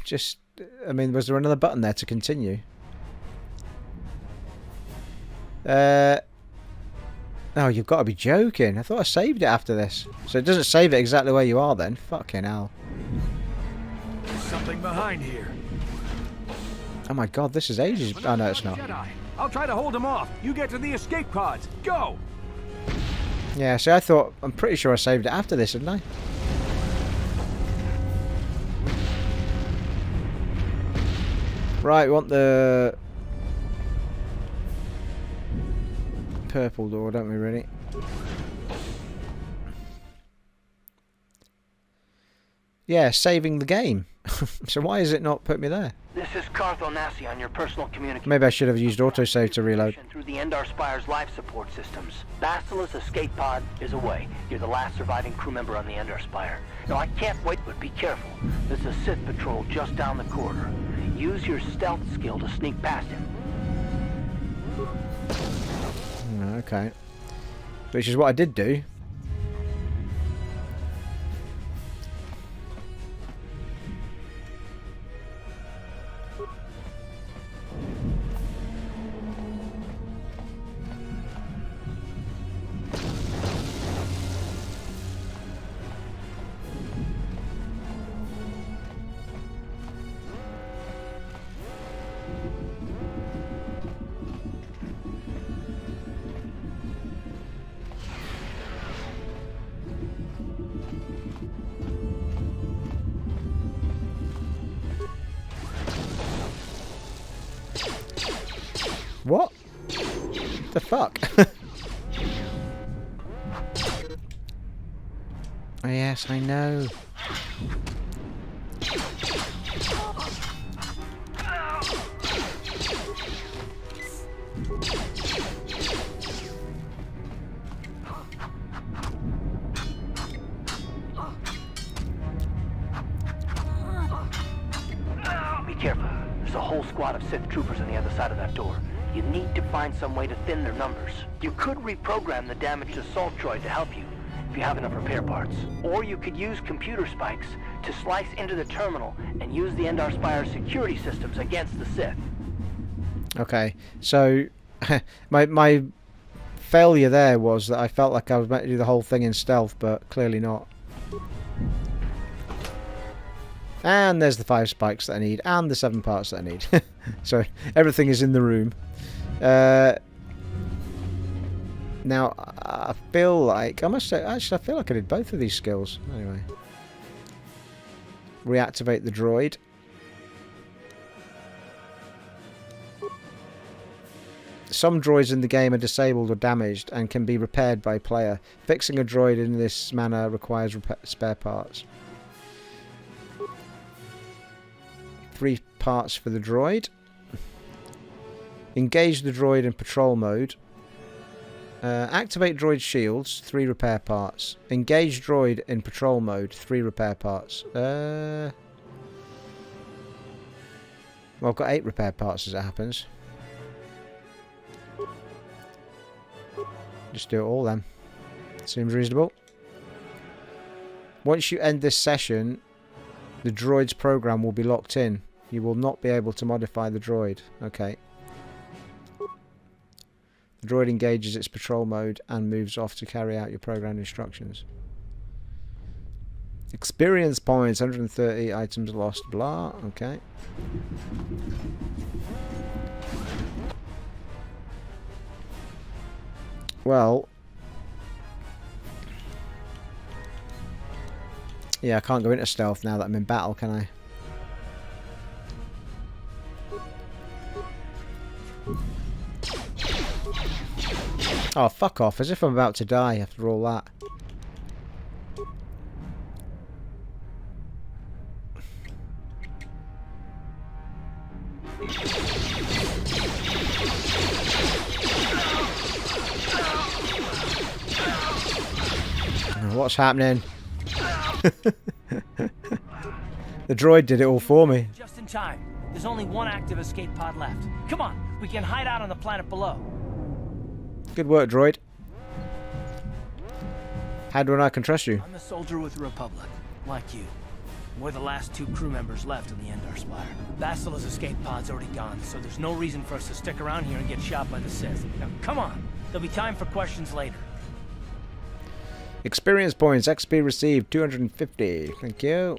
Just, I mean, was there another button there to continue? Oh, you've got to be joking. I thought I saved it after this. So it doesn't save it exactly where you are then? Fucking hell. There's something behind here. Oh my god, this is ages. Oh no, it's not. Jedi. I'll try to hold him off. You get to the escape pods. Go! Yeah, see, I thought, I'm pretty sure I saved it after this, didn't I? Right, we want the purple door, don't we, really? Yeah, saving the game. So why is it not put me there? This is Cartho Nassi on your personal communicator. Maybe I should have used autosave to reload. Through the Endar Spire's life support systems. Basilisk's escape pod is away. You're the last surviving crew member on the Endar Spire. Now, I can't wait, but be careful. There's a Sith patrol just down the corridor. Use your stealth skill to sneak past him. Okay. Which is what I did do. What? The fuck? Oh, yes, I know. Be careful. There's a whole squad of Sith troopers on the other side of that door. You need to find some way to thin their numbers. You could reprogram the damaged assault droid to help you, if you have enough repair parts. Or you could use computer spikes to slice into the terminal and use the Endar Spire security systems against the Sith. Okay, so my failure there was that I felt like I was meant to do the whole thing in stealth, but clearly not. And there's the 5 spikes that I need, and the 7 parts that I need. So everything is in the room. Now I feel like I must say, actually, I feel like I did both of these skills. Anyway, reactivate the droid. Some droids in the game are disabled or damaged and can be repaired by player. Fixing a droid in this manner requires spare parts. 3 parts for the droid. Engage the droid in patrol mode. Activate droid shields, 3 repair parts. Engage droid in patrol mode, 3 repair parts. Well, I've got 8 repair parts as it happens. Just do it all then. Seems reasonable. Once you end this session, the droid's program will be locked in. You will not be able to modify the droid. Okay. The droid engages its patrol mode and moves off to carry out your program instructions. Experience points, 130 items lost, blah. Okay. Well, yeah, I can't go into stealth now that I'm in battle, can I? Oh, fuck off, as if I'm about to die after all that. What's happening? The droid did it all for me. Just in time. There's only one active escape pod left. Come on, we can hide out on the planet below. Good work, droid. How do I can trust you? I'm a soldier with the Republic, like you. We're the last 2 crew members left in the Endar Spire. Basila's escape pod's already gone, so there's no reason for us to stick around here and get shot by the Sith. Now, come on. There'll be time for questions later. Experience points, XP received 250. Thank you.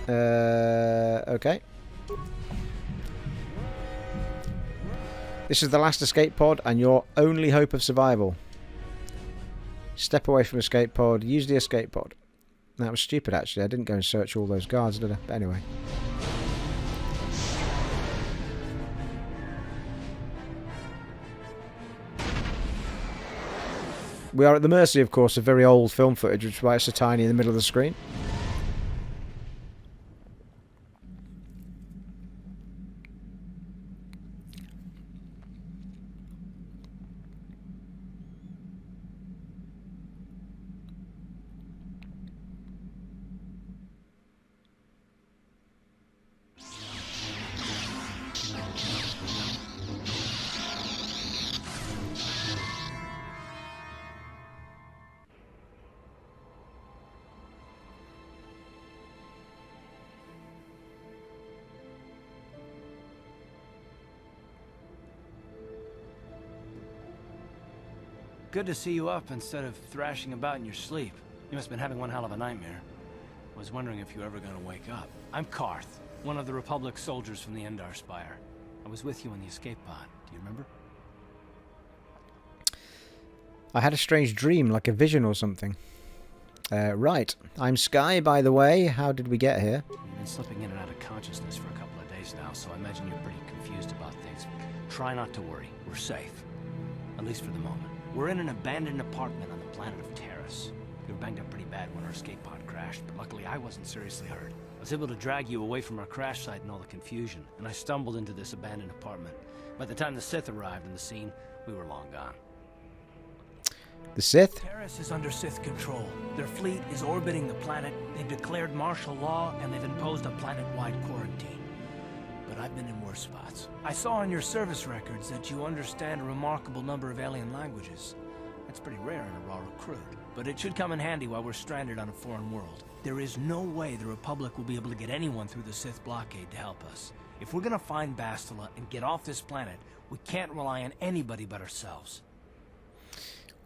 Okay. This is the last escape pod and your only hope of survival. Step away from escape pod, use the escape pod. That was stupid actually, I didn't go and search all those guards, did I? But anyway. We are at the mercy, of course, of very old film footage, which is why it's so tiny in the middle of the screen. Good to see you up instead of thrashing about in your sleep. You must have been having one hell of a nightmare. I was wondering if you were ever going to wake up. I'm Karth, one of the Republic soldiers from the Endar Spire. I was with you in the escape pod. Do you remember? I had a strange dream, like a vision or something. Right. I'm Sky, by the way. How did we get here? You've been slipping in and out of consciousness for a couple of days now, so I imagine you're pretty confused about things. Try not to worry. We're safe. At least for the moment. We're in an abandoned apartment on the planet of Taris. We were banged up pretty bad when our escape pod crashed, but luckily I wasn't seriously hurt. I was able to drag you away from our crash site and all the confusion, and I stumbled into this abandoned apartment. By the time the Sith arrived on the scene, we were long gone. The Sith? Taris is under Sith control. Their fleet is orbiting the planet, they've declared martial law, and they've imposed a planet-wide quarantine. But I've been in worse spots. I saw on your service records that you understand a remarkable number of alien languages. That's pretty rare in a raw recruit. But it should come in handy while we're stranded on a foreign world. There is no way the Republic will be able to get anyone through the Sith blockade to help us. If we're gonna find Bastila and get off this planet, we can't rely on anybody but ourselves.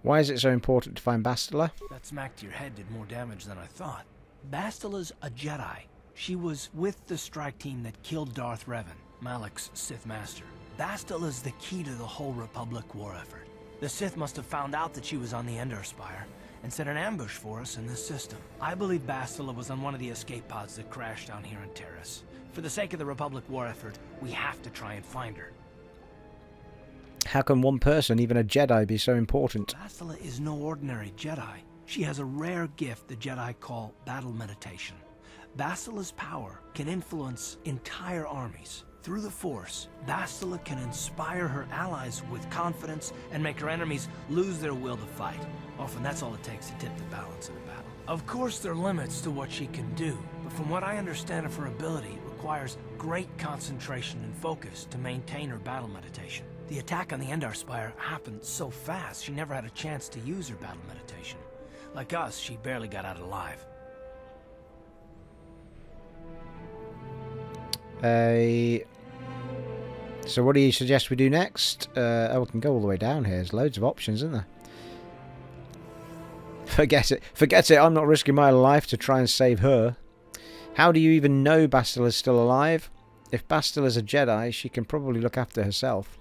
Why is it so important to find Bastila? That smack to your head did more damage than I thought. Bastila's a Jedi. She was with the strike team that killed Darth Revan, Malak's Sith master. Bastila's the key to the whole Republic war effort. The Sith must have found out that she was on the Endar Spire and set an ambush for us in this system. I believe Bastila was on one of the escape pods that crashed down here in Taris. For the sake of the Republic war effort, we have to try and find her. How can one person, even a Jedi, be so important? Bastila is no ordinary Jedi. She has a rare gift the Jedi call battle meditation. Bastila's power can influence entire armies. Through the Force, Bastila can inspire her allies with confidence and make her enemies lose their will to fight. Often that's all it takes to tip the balance in a battle. Of course there are limits to what she can do, but from what I understand of her ability, it requires great concentration and focus to maintain her battle meditation. The attack on the Endar Spire happened so fast, she never had a chance to use her battle meditation. Like us, she barely got out alive. So what do you suggest we do next? Oh, we can go all the way down here. There's loads of options, isn't there? Forget it. Forget it. I'm not risking my life to try and save her. How do you even know Bastila's still alive? If Bastila's a Jedi, she can probably look after herself.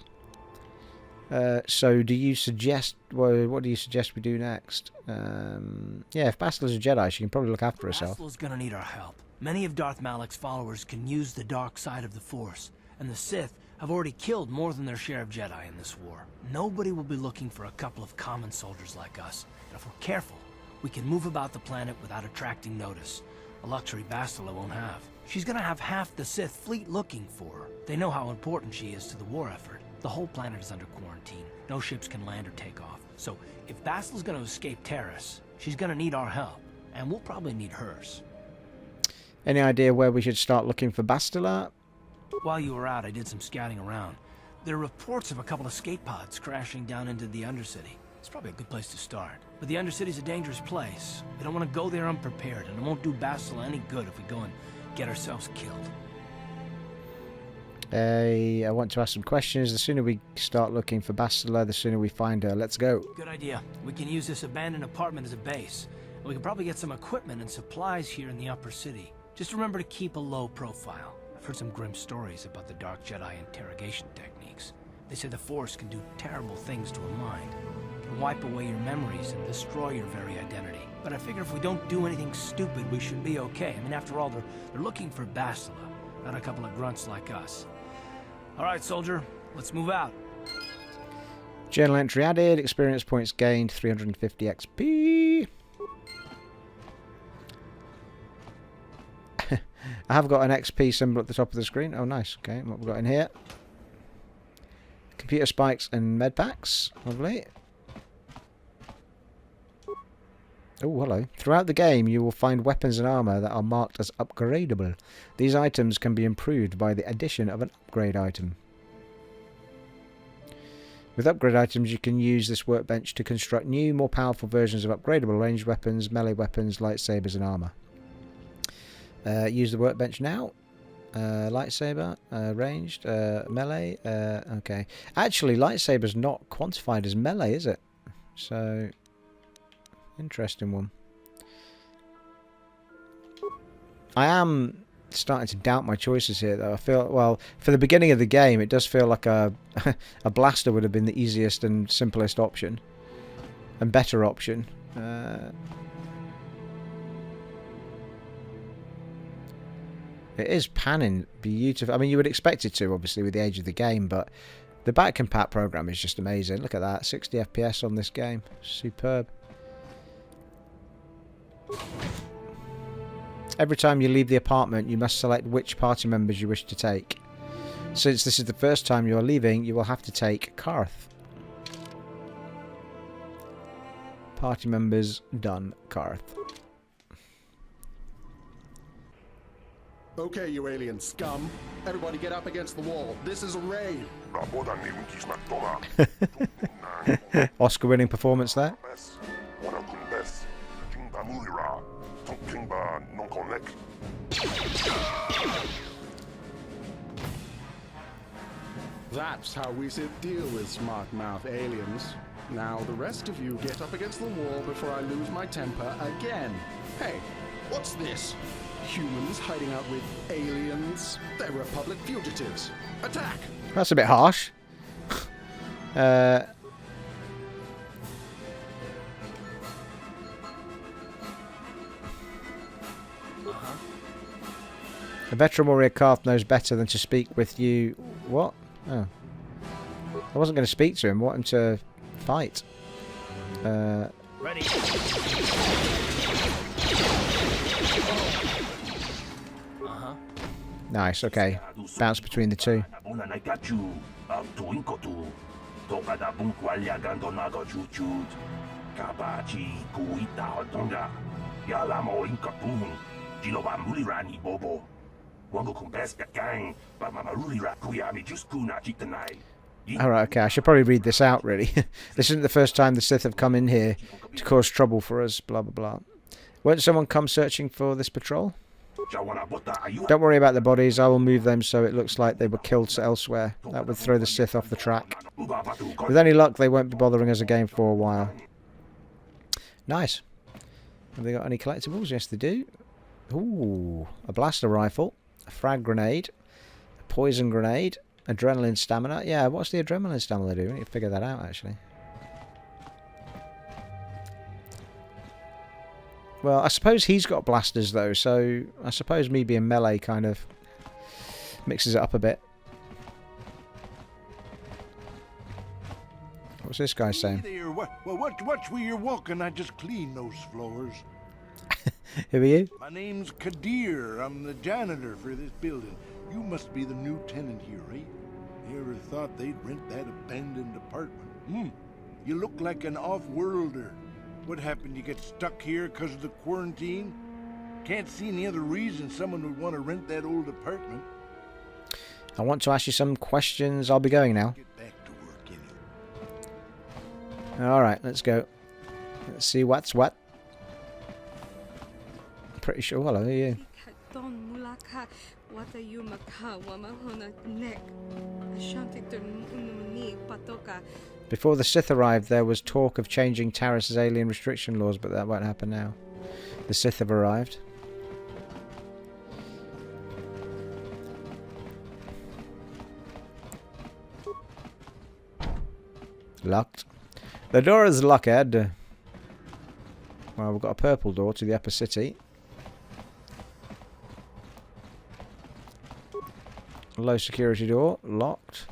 So do you suggest... Well, what do you suggest we do next? Yeah, if Bastila's a Jedi, she can probably look after herself. Bastila's gonna need our help. Many of Darth Malak's followers can use the dark side of the Force, and the Sith have already killed more than their share of Jedi in this war. Nobody will be looking for a couple of common soldiers like us, and if we're careful, we can move about the planet without attracting notice, a luxury Bastila won't have. She's gonna have half the Sith fleet looking for her. They know how important she is to the war effort. The whole planet is under quarantine. No ships can land or take off. So, if Bastila's gonna escape Taris, she's gonna need our help, and we'll probably need hers. Any idea where we should start looking for Bastila? While you were out, I did some scouting around. There are reports of a couple of escape pods crashing down into the Undercity. It's probably a good place to start. But the Undercity's a dangerous place. We don't want to go there unprepared, and it won't do Bastila any good if we go and get ourselves killed. I want to ask some questions. The sooner we start looking for Bastila, the sooner we find her. Let's go. Good idea. We can use this abandoned apartment as a base. And we can probably get some equipment and supplies here in the upper city. Just remember to keep a low profile. I've heard some grim stories about the Dark Jedi interrogation techniques. They say the Force can do terrible things to a mind. It can wipe away your memories and destroy your very identity. But I figure if we don't do anything stupid, we should be okay. I mean, after all, they're looking for Bastila, not a couple of grunts like us. All right, soldier, let's move out. Journal entry added. Experience points gained. 350 XP. I have got an XP symbol at the top of the screen. Oh, nice. Okay, what we've got in here. Computer spikes and med packs. Lovely. Oh, hello. Throughout the game, you will find weapons and armor that are marked as upgradable. These items can be improved by the addition of an upgrade item. With upgrade items, you can use this workbench to construct new, more powerful versions of upgradable ranged weapons, melee weapons, lightsabers, and armor. Use the workbench now. Lightsaber, ranged, melee. Okay. Actually, lightsaber's not quantified as melee, is it? So, interesting one. I am starting to doubt my choices here, though. I feel, well, for the beginning of the game, it does feel like a a blaster would have been the easiest and simplest option, and better option. It is panning beautiful. I mean, you would expect it to, obviously, with the age of the game, but the back compat program is just amazing. Look at that, 60 FPS on this game. Superb. Every time you leave the apartment, you must select which party members you wish to take. Since this is the first time you are leaving, you will have to take Karth. Party members done. Karth. Okay, you alien scum. Everybody get up against the wall. This is a raid. Oscar-winning performance there. That's how we deal with smart mouth aliens. Now the rest of you get up against the wall before I lose my temper again. Hey, what's this? Humans hiding out with aliens? They're Republic fugitives. Attack! That's a bit harsh. A veteran warrior craft knows better than to speak with you. What? Oh. I wasn't going to speak to him. I want him to fight. Ready. Nice, okay. Bounce between the two. Alright, okay, I should probably read this out, really. This isn't the first time the Sith have come in here to cause trouble for us, blah blah blah. Won't someone come searching for this patrol? Don't worry about the bodies, I will move them so it looks like they were killed elsewhere. That would throw the Sith off the track. With any luck, they won't be bothering us again for a while. Nice. Have they got any collectibles? Yes, they do. Ooh, a blaster rifle, a frag grenade, a poison grenade, adrenaline stamina. Yeah, what's the adrenaline stamina do? We need to figure that out, actually. Well, I suppose he's got blasters, though, so I suppose me being melee kind of mixes it up a bit. What's this guy saying? Hey there, watch where you're walking. I just cleaned those floors. Who are you? My name's Kadir. I'm the janitor for this building. You must be the new tenant here, eh? You ever thought they'd rent that abandoned apartment? You look like an off-worlder. What happened? You get stuck here because of the quarantine? Can't see any other reason someone would want to rent that old apartment. I want to ask you some questions. I'll be going now. Get back to work, anyway. Alright, let's go. Let's see what's what. Pretty sure. Hello, who are you? Before the Sith arrived, there was talk of changing Taris' alien restriction laws, but that won't happen now. The Sith have arrived. Locked. The door is locked. Well, we've got a purple door to the upper city. Low security door. Locked.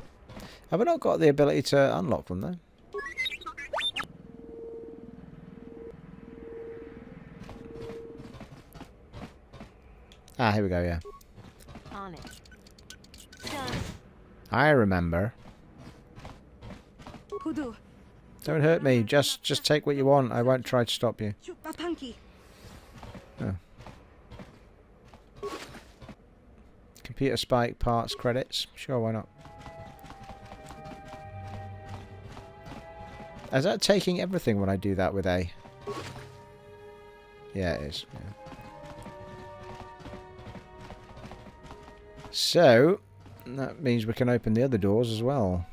Have I not got the ability to unlock them, though? Ah, here we go, yeah. On it. Done. I remember. Don't hurt me. Just take what you want. I won't try to stop you. Oh. Computer spike parts credits. Sure, why not? Is that taking everything when I do that with A? Yeah, it is. Yeah. So, that means we can open the other doors as well.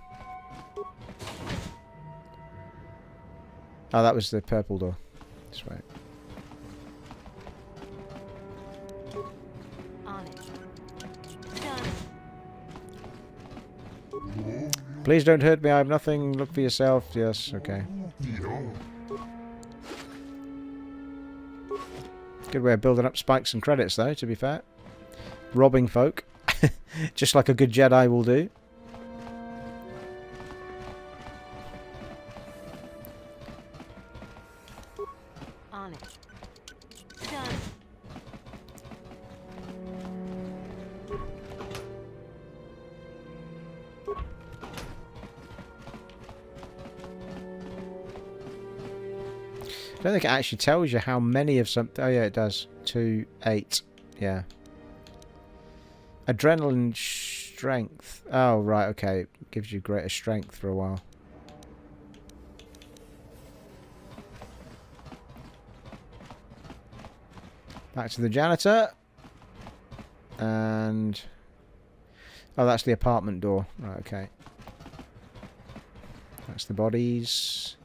Oh, that was the purple door. This way. On it. Done. Please don't hurt me. I have nothing. Look for yourself. Yes, okay. Good way of building up spikes and credits, though, to be fair. Robbing folk. Just like a good Jedi will do. On it. Done. I don't think it actually tells you how many of something. Oh yeah, it does. 2, 8. Yeah. Adrenaline strength. Oh, right, okay. Gives you greater strength for a while. Back to the janitor. And... oh, that's the apartment door. Right, okay. That's the bodies.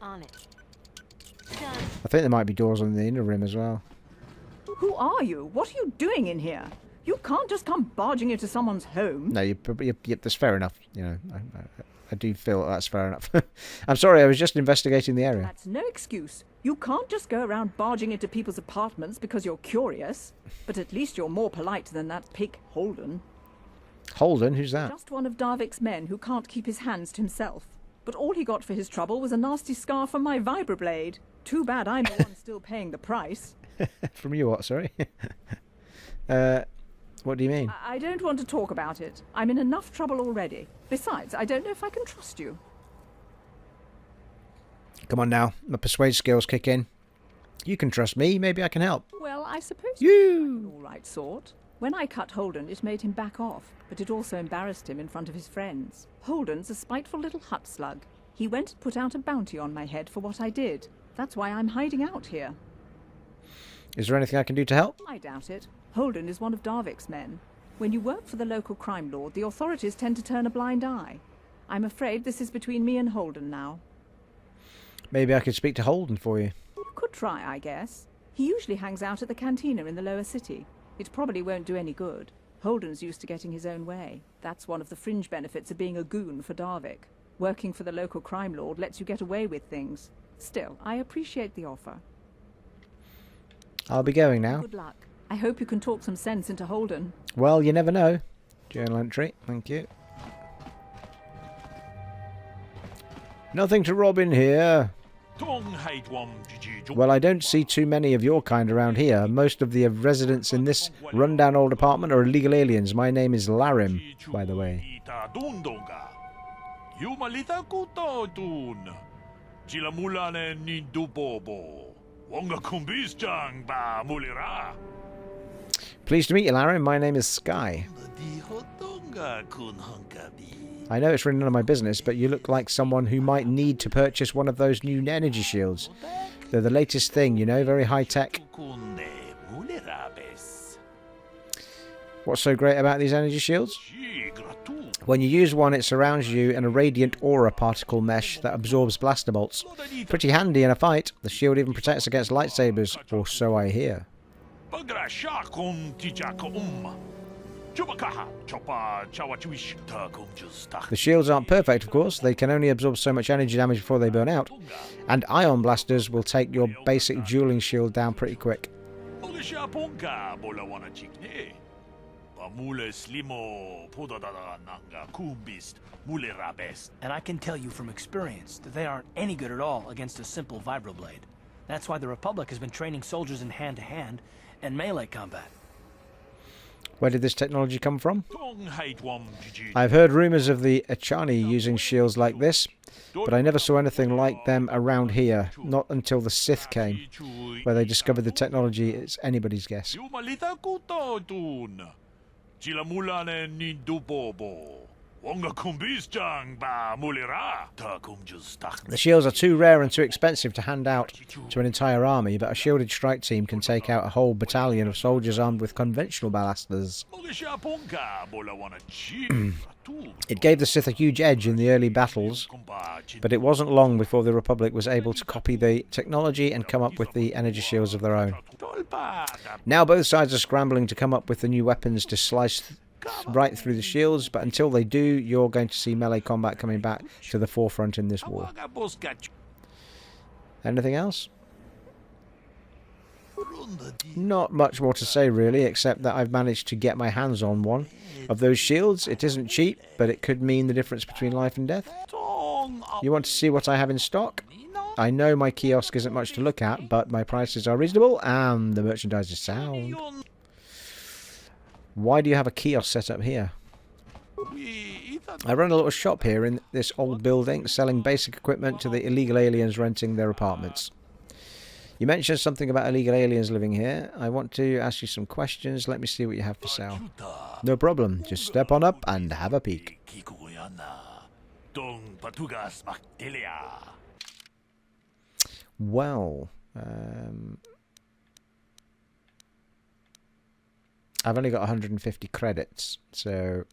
On it. Done. I think there might be doors on the inner rim as well. Who are you? What are you doing in here? You can't just come barging into someone's home. No, that's fair enough. You know, I do feel that's fair enough. I'm sorry, I was just investigating the area. That's no excuse. You can't just go around barging into people's apartments because you're curious. But at least you're more polite than that pig Holden. Holden? Who's that? Just one of Darvik's men who can't keep his hands to himself. But all he got for his trouble was a nasty scar from my vibroblade. Too bad I'm the one still paying the price. From you what, sorry? What do you mean? I don't want to talk about it. I'm in enough trouble already. Besides, I don't know if I can trust you. Come on now, my persuade skills kick in. You can trust me, maybe I can help. Well, I suppose You! you're an all right sort. When I cut Holden, it made him back off, but it also embarrassed him in front of his friends. Holden's a spiteful little hut slug. He went and put out a bounty on my head for what I did. That's why I'm hiding out here. Is there anything I can do to help? I doubt it. Holden is one of Darvik's men. When you work for the local crime lord, the authorities tend to turn a blind eye. I'm afraid this is between me and Holden now. Maybe I could speak to Holden for you. You could try, I guess. He usually hangs out at the cantina in the lower city. It probably won't do any good. Holden's used to getting his own way. That's one of the fringe benefits of being a goon for Darvik. Working for the local crime lord lets you get away with things. Still, I appreciate the offer. I'll be going now. Good luck. I hope you can talk some sense into Holden. Well, you never know. Journal entry, thank you. Nothing to rob in here. Well, I don't see too many of your kind around here. Most of the residents in this rundown old apartment are illegal aliens. My name is Larim, by the way. Pleased to meet you, Larim. My name is Sky. I know it's really none of my business, but you look like someone who might need to purchase one of those new energy shields. They're the latest thing, you know, very high-tech. What's so great about these energy shields? When you use one, it surrounds you in a radiant aura particle mesh that absorbs blaster bolts. Pretty handy in a fight. The shield even protects against lightsabers, or so I hear. The shields aren't perfect, of course. They can only absorb so much energy damage before they burn out. And ion blasters will take your basic dueling shield down pretty quick. And I can tell you from experience that they aren't any good at all against a simple vibroblade. That's why the Republic has been training soldiers in hand-to-hand and melee combat. Where did this technology come from? I've heard rumours of the Echani using shields like this, but I never saw anything like them around here, not until the Sith came, where they discovered the technology. It's anybody's guess. The shields are too rare and too expensive to hand out to an entire army, but a shielded strike team can take out a whole battalion of soldiers armed with conventional ballastas. It gave the Sith a huge edge in the early battles, but it wasn't long before the Republic was able to copy the technology and come up with the energy shields of their own. Now both sides are scrambling to come up with the new weapons to slice right through the shields, but until they do, you're going to see melee combat coming back to the forefront in this war. Anything else? Not much more to say really, except that I've managed to get my hands on one of those shields. It isn't cheap, but it could mean the difference between life and death. You want to see what I have in stock? I know my kiosk isn't much to look at, but my prices are reasonable and the merchandise is sound. Why do you have a kiosk set up here? I run a little shop here in this old building, selling basic equipment to the illegal aliens renting their apartments. You mentioned something about illegal aliens living here. I want to ask you some questions. Let me see what you have for sale. No problem. Just step on up and have a peek. Well, I've only got 150 credits, so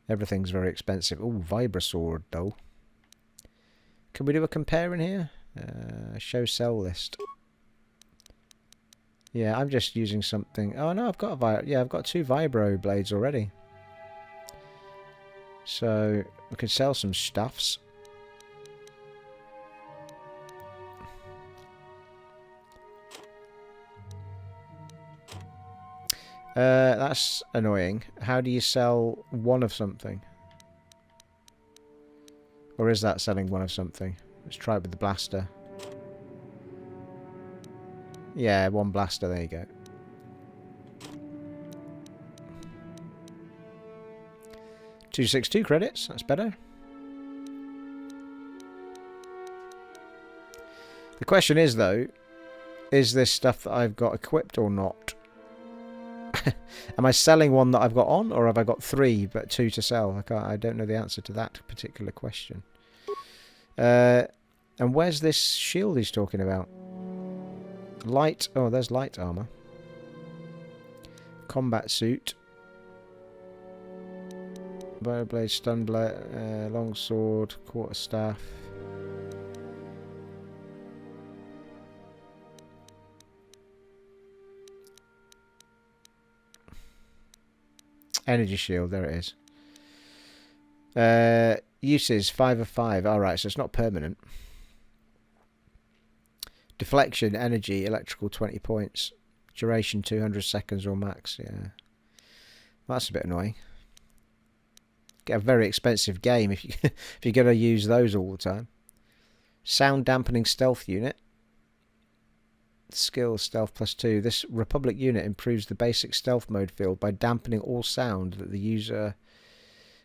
everything's very expensive. Oh, Vibrasword, though. Can we do a compare in here? Show sell list. Yeah, I'm just using something. Oh no, I've got I've got 2 vibro blades already. So we can sell some stuffs. That's annoying. How do you sell one of something? Or is that selling one of something? Let's try it with the blaster. Yeah, 1 blaster, there you go. $262 credits, that's better. The question is, though, is this stuff that I've got equipped or not? Am I selling one that I've got on, or have I got 3 but 2 to sell? I don't know the answer to that particular question. And where's this shield he's talking about? Light. Oh, there's light armor. Combat suit. Bioblade, stun blade, longsword, quarterstaff. Energy shield, there it is. Uses 5 of 5. Alright, so it's not permanent. Deflection, energy, electrical 20 points. Duration 200 seconds or max, yeah. That's a bit annoying. Get a very expensive game if you're going to use those all the time. Sound dampening stealth unit. Skill stealth +2. This Republic unit improves the basic stealth mode field by dampening all sound that the user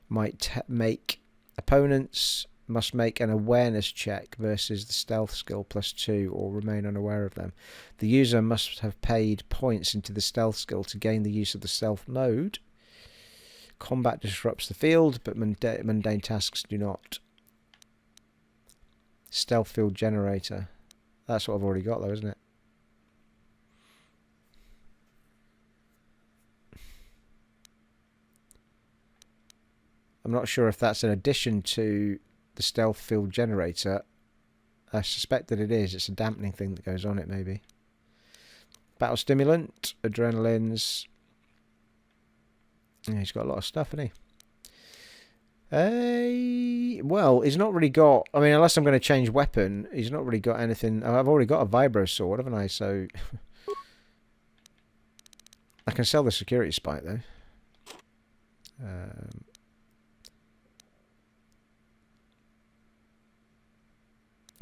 might make. Opponents must make an awareness check versus the stealth skill +2 or remain unaware of them. The user must have paid points into the stealth skill to gain the use of the stealth mode. Combat disrupts the field, but mundane tasks do not. Stealth field generator. That's what I've already got though, isn't it? I'm not sure if that's an addition to the stealth field generator. I suspect that it is. It's a dampening thing that goes on it, maybe. Battle stimulant, adrenalines. Yeah, he's got a lot of stuff, hasn't he? Well, he's not really got... I mean, unless I'm going to change weapon, he's not really got anything... I've already got a vibro sword, haven't I? So... I can sell the security spike, though.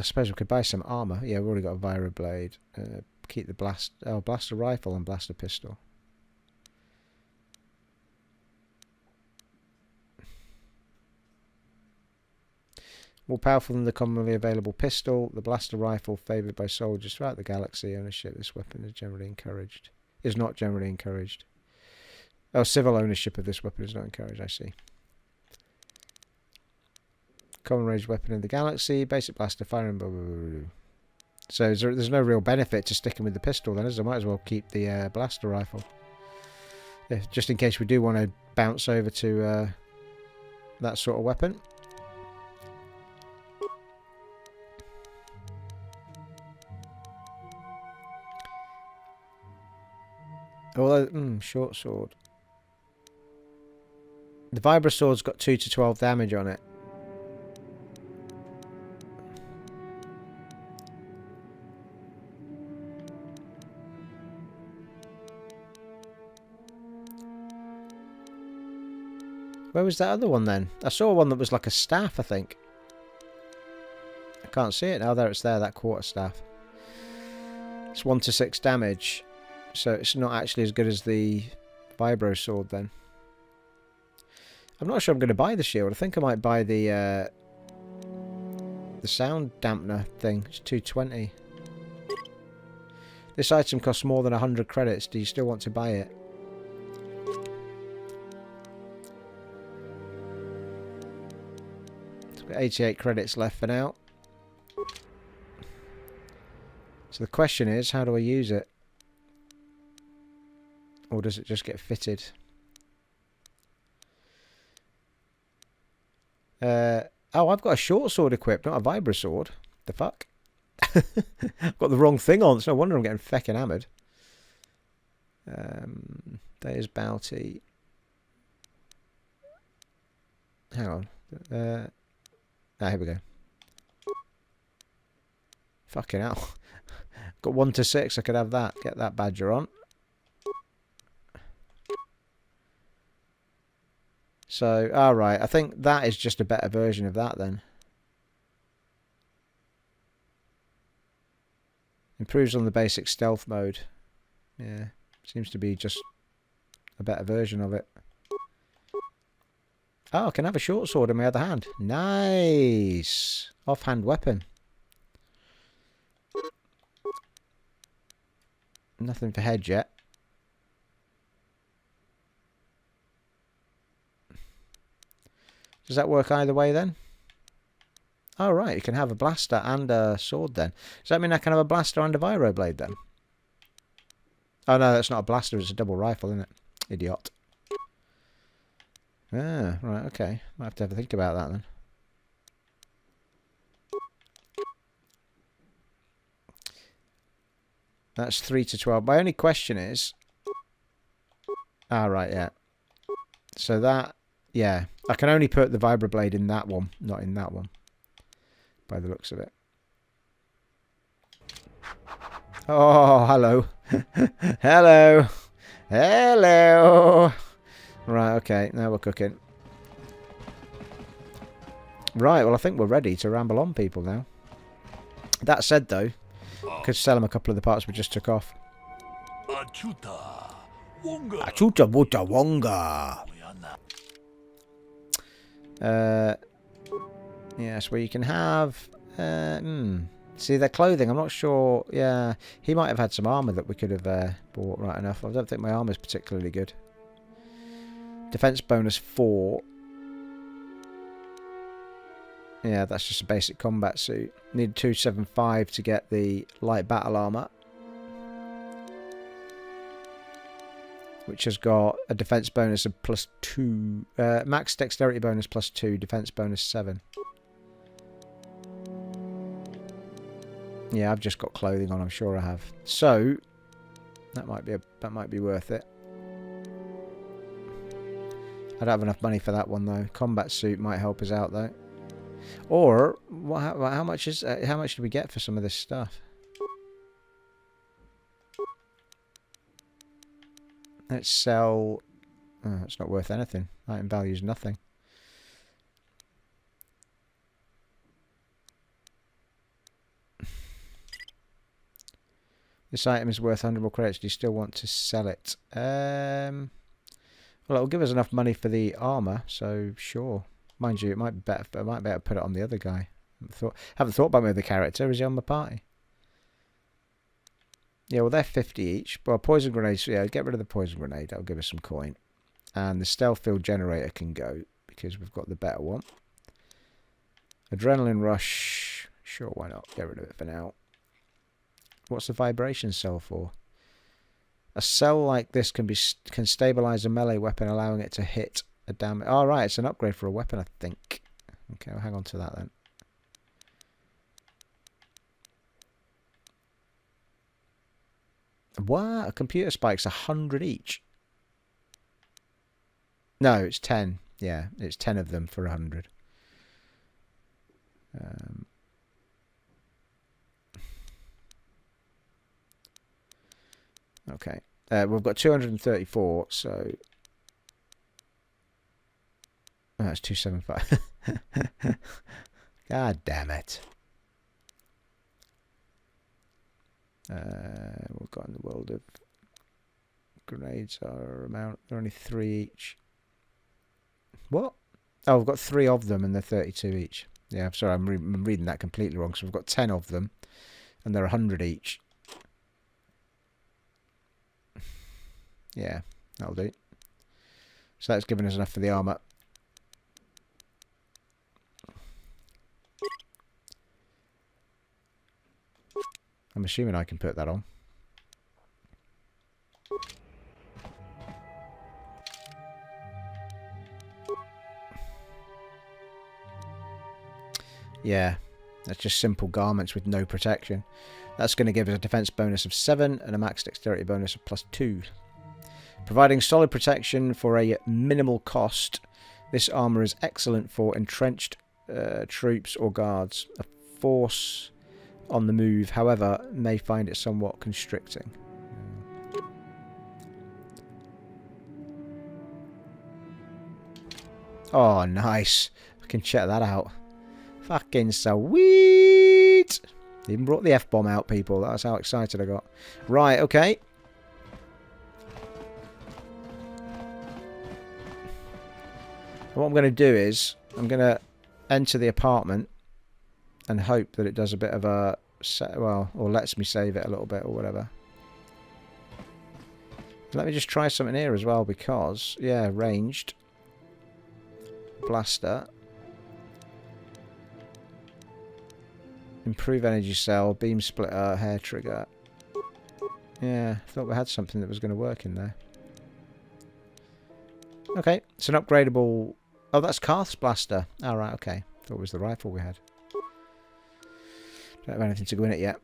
I suppose we could buy some armor. Yeah, we've already got a vibro blade. Keep the blaster rifle and blaster pistol. More powerful than the commonly available pistol, the blaster rifle favoured by soldiers throughout the galaxy. Ownership of this weapon is generally encouraged. Is not generally encouraged. Oh, civil ownership of this weapon is not encouraged, I see. Common range weapon in the galaxy, basic blaster, firing. Blah, blah, blah, blah. So there's no real benefit to sticking with the pistol then, is there? Might as well keep the blaster rifle. Yeah, just in case we do want to bounce over to that sort of weapon. Although, short sword. The Vibra sword's got 2 to 12 damage on it. Where was that other one then? I saw one that was like a staff, I think. I can't see it now. There it's there, that quarter staff. It's 1 to 6 damage. So it's not actually as good as the vibro sword then. I'm not sure I'm going to buy the shield. I think I might buy the sound dampener thing. It's 220. This item costs more than 100 credits. Do you still want to buy it? It's got 88 credits left for now. So the question is, how do I use it? Or does it just get fitted? Oh, I've got a short sword equipped, not a vibra sword. The fuck? I've got the wrong thing on. It's no wonder I'm getting feckin' hammered. There's bounty. Hang on. Here we go. Fucking hell. Got 1 to 6. I could have that. Get that badger on. So, alright. I think that is just a better version of that then. Improves on the basic stealth mode. Yeah. Seems to be just a better version of it. Oh, I can have a short sword in my other hand. Nice. Offhand weapon. Nothing for head yet. Does that work either way then? Oh, right. You can have a blaster and a sword then. Does that mean I can have a blaster and a vibroblade then? Oh, no, that's not a blaster. It's a double rifle, isn't it? Idiot. Ah, right. Okay. Might have to have a think about that then. That's 3 to 12. My only question is... Ah, right, yeah. So that... Yeah. I can only put the vibroblade in that one, not in that one. By the looks of it. Oh, hello. Hello. Hello. Right, okay. Now we're cooking. Right, well, I think we're ready to ramble on people now. That said, though, could sell them a couple of the parts we just took off. Achuta Wonga. Achuta Wuta Wonga. Yes, where you can have... See, their clothing, I'm not sure... Yeah, he might have had some armour that we could have bought right enough. I don't think my armour's particularly good. Defense bonus 4. Yeah, that's just a basic combat suit. Need 275 to get the light battle armour. Which has got a defense bonus of +2. Max dexterity bonus +2. Defense bonus 7. Yeah, I've just got clothing on. I'm sure I have. So that might be worth it. I don't have enough money for that one though. Combat suit might help us out though. Or how much do we get for some of this stuff? Let's sell... Oh, it's not worth anything. Item value is nothing. This item is worth 100 more credits. Do you still want to sell it? Well, it'll give us enough money for the armour, so sure. Mind you, it might be better. I might be able to put it on the other guy. Haven't thought about my other character. Is he on my party? Yeah, well, they're 50 each. Well, poison grenades, yeah, get rid of the poison grenade. That'll give us some coin. And the stealth field generator can go, because we've got the better one. Adrenaline rush. Sure, why not? Get rid of it for now. What's the vibration cell for? A cell like this can stabilize a melee weapon, allowing it to hit a damage. Oh, right, it's an upgrade for a weapon, I think. Okay, I'll hang on to that then. What? A computer spike's 100 each. No, it's 10. Yeah, it's 10 of them for 100. Okay. We've got 234, so... Oh, that's 275. God damn it. We've got in the world of grenades are amount. They're only 3 each. What? Oh, we've got 3 of them and they're 32 each. Yeah, I'm sorry, I'm reading that completely wrong. So we've got 10 of them and they're 100 each. Yeah, that'll do. So that's given us enough for the armour. I'm assuming I can put that on. Yeah, that's just simple garments with no protection. That's going to give us a defense bonus of 7 and a max dexterity bonus of +2. Providing solid protection for a minimal cost, this armour is excellent for entrenched troops or guards. A force on the move, however, may find it somewhat constricting. Oh, nice. I can check that out. Fucking sweet. Even brought the F-bomb out, people. That's how excited I got. Right, okay. What I'm going to do is, I'm going to enter the apartment and hope that it does a bit of a, well, or lets me save it a little bit or whatever. Let me just try something here as well because, yeah, ranged. Blaster. Improve energy cell, beam splitter, hair trigger. Yeah, I thought we had something that was going to work in there. Okay, it's an upgradable... Oh, that's Karth's blaster. Alright, okay. Thought it was the rifle we had. Don't have anything to go in it yet.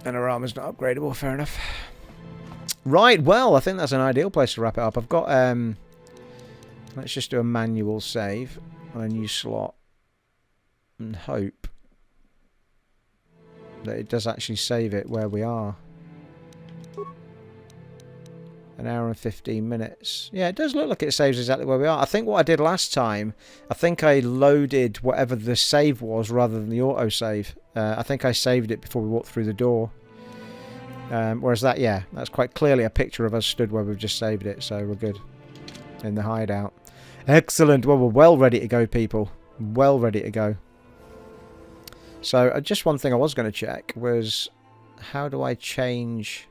And our armor's not upgradable, fair enough. Right, well, I think that's an ideal place to wrap it up. I've got... let's just do a manual save on a new slot. And hope that it does actually save it where we are. An hour and 15 minutes. Yeah, it does look like it saves exactly where we are. I think what I did last time, I think I loaded whatever the save was rather than the autosave. I think I saved it before we walked through the door. Whereas that, yeah, that's quite clearly a picture of us stood where we've just saved it, so we're good. In the hideout. Excellent. Well, we're well ready to go, people. Well ready to go. So, just one thing I was going to check was, how do I change...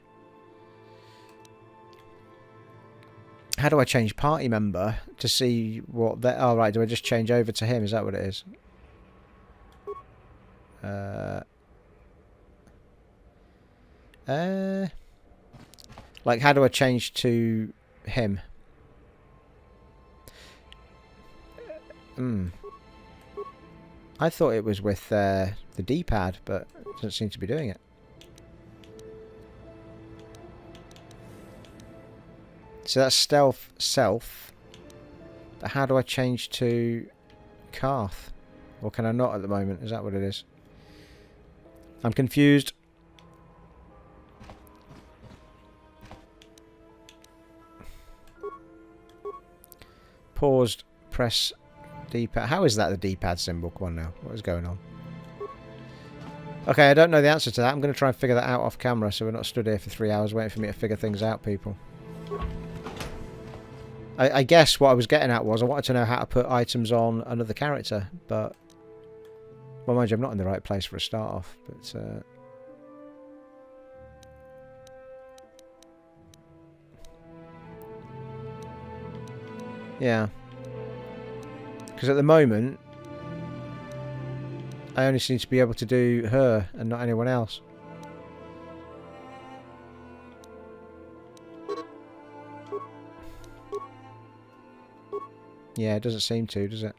How do I change party member to see what they... Oh, right, do I just change over to him? Is that what it is? Like, how do I change to him? I thought it was with the D-pad, but it doesn't seem to be doing it. So that's stealth self. But how do I change to Karth? Or can I not at the moment? Is that what it is? I'm confused. Paused. Press D-pad. How is that the D-pad symbol? Come on now. What is going on? Okay, I don't know the answer to that. I'm going to try and figure that out off camera so we're not stood here for 3 hours waiting for me to figure things out, people. I guess what I was getting at was I wanted to know how to put items on another character, but... Well, mind you, I'm not in the right place for a start off, but... Yeah. Because at the moment, I only seem to be able to do her and not anyone else. Yeah, it doesn't seem to, does it?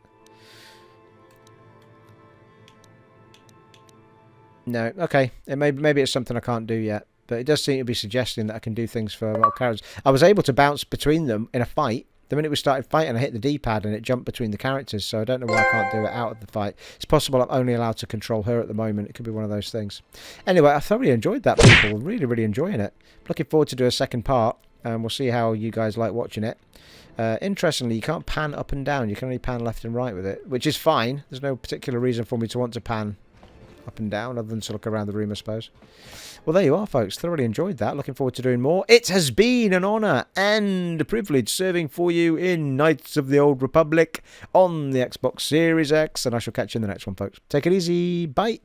No, okay. Maybe it's something I can't do yet. But it does seem to be suggesting that I can do things for a lot of characters. I was able to bounce between them in a fight. The minute we started fighting, I hit the D-pad and it jumped between the characters. So I don't know why I can't do it out of the fight. It's possible I'm only allowed to control her at the moment. It could be one of those things. Anyway, I thoroughly enjoyed that, people. Really, really enjoying it. Looking forward to do a second part. And we'll see how you guys like watching it. Interestingly, you can't pan up and down. You can only pan left and right with it, which is fine. There's no particular reason for me to want to pan up and down other than to look around the room, I suppose. Well, there you are, folks. Thoroughly enjoyed that. Looking forward to doing more. It has been an honour and a privilege serving for you in Knights of the Old Republic on the Xbox Series X, and I shall catch you in the next one, folks. Take it easy. Bye.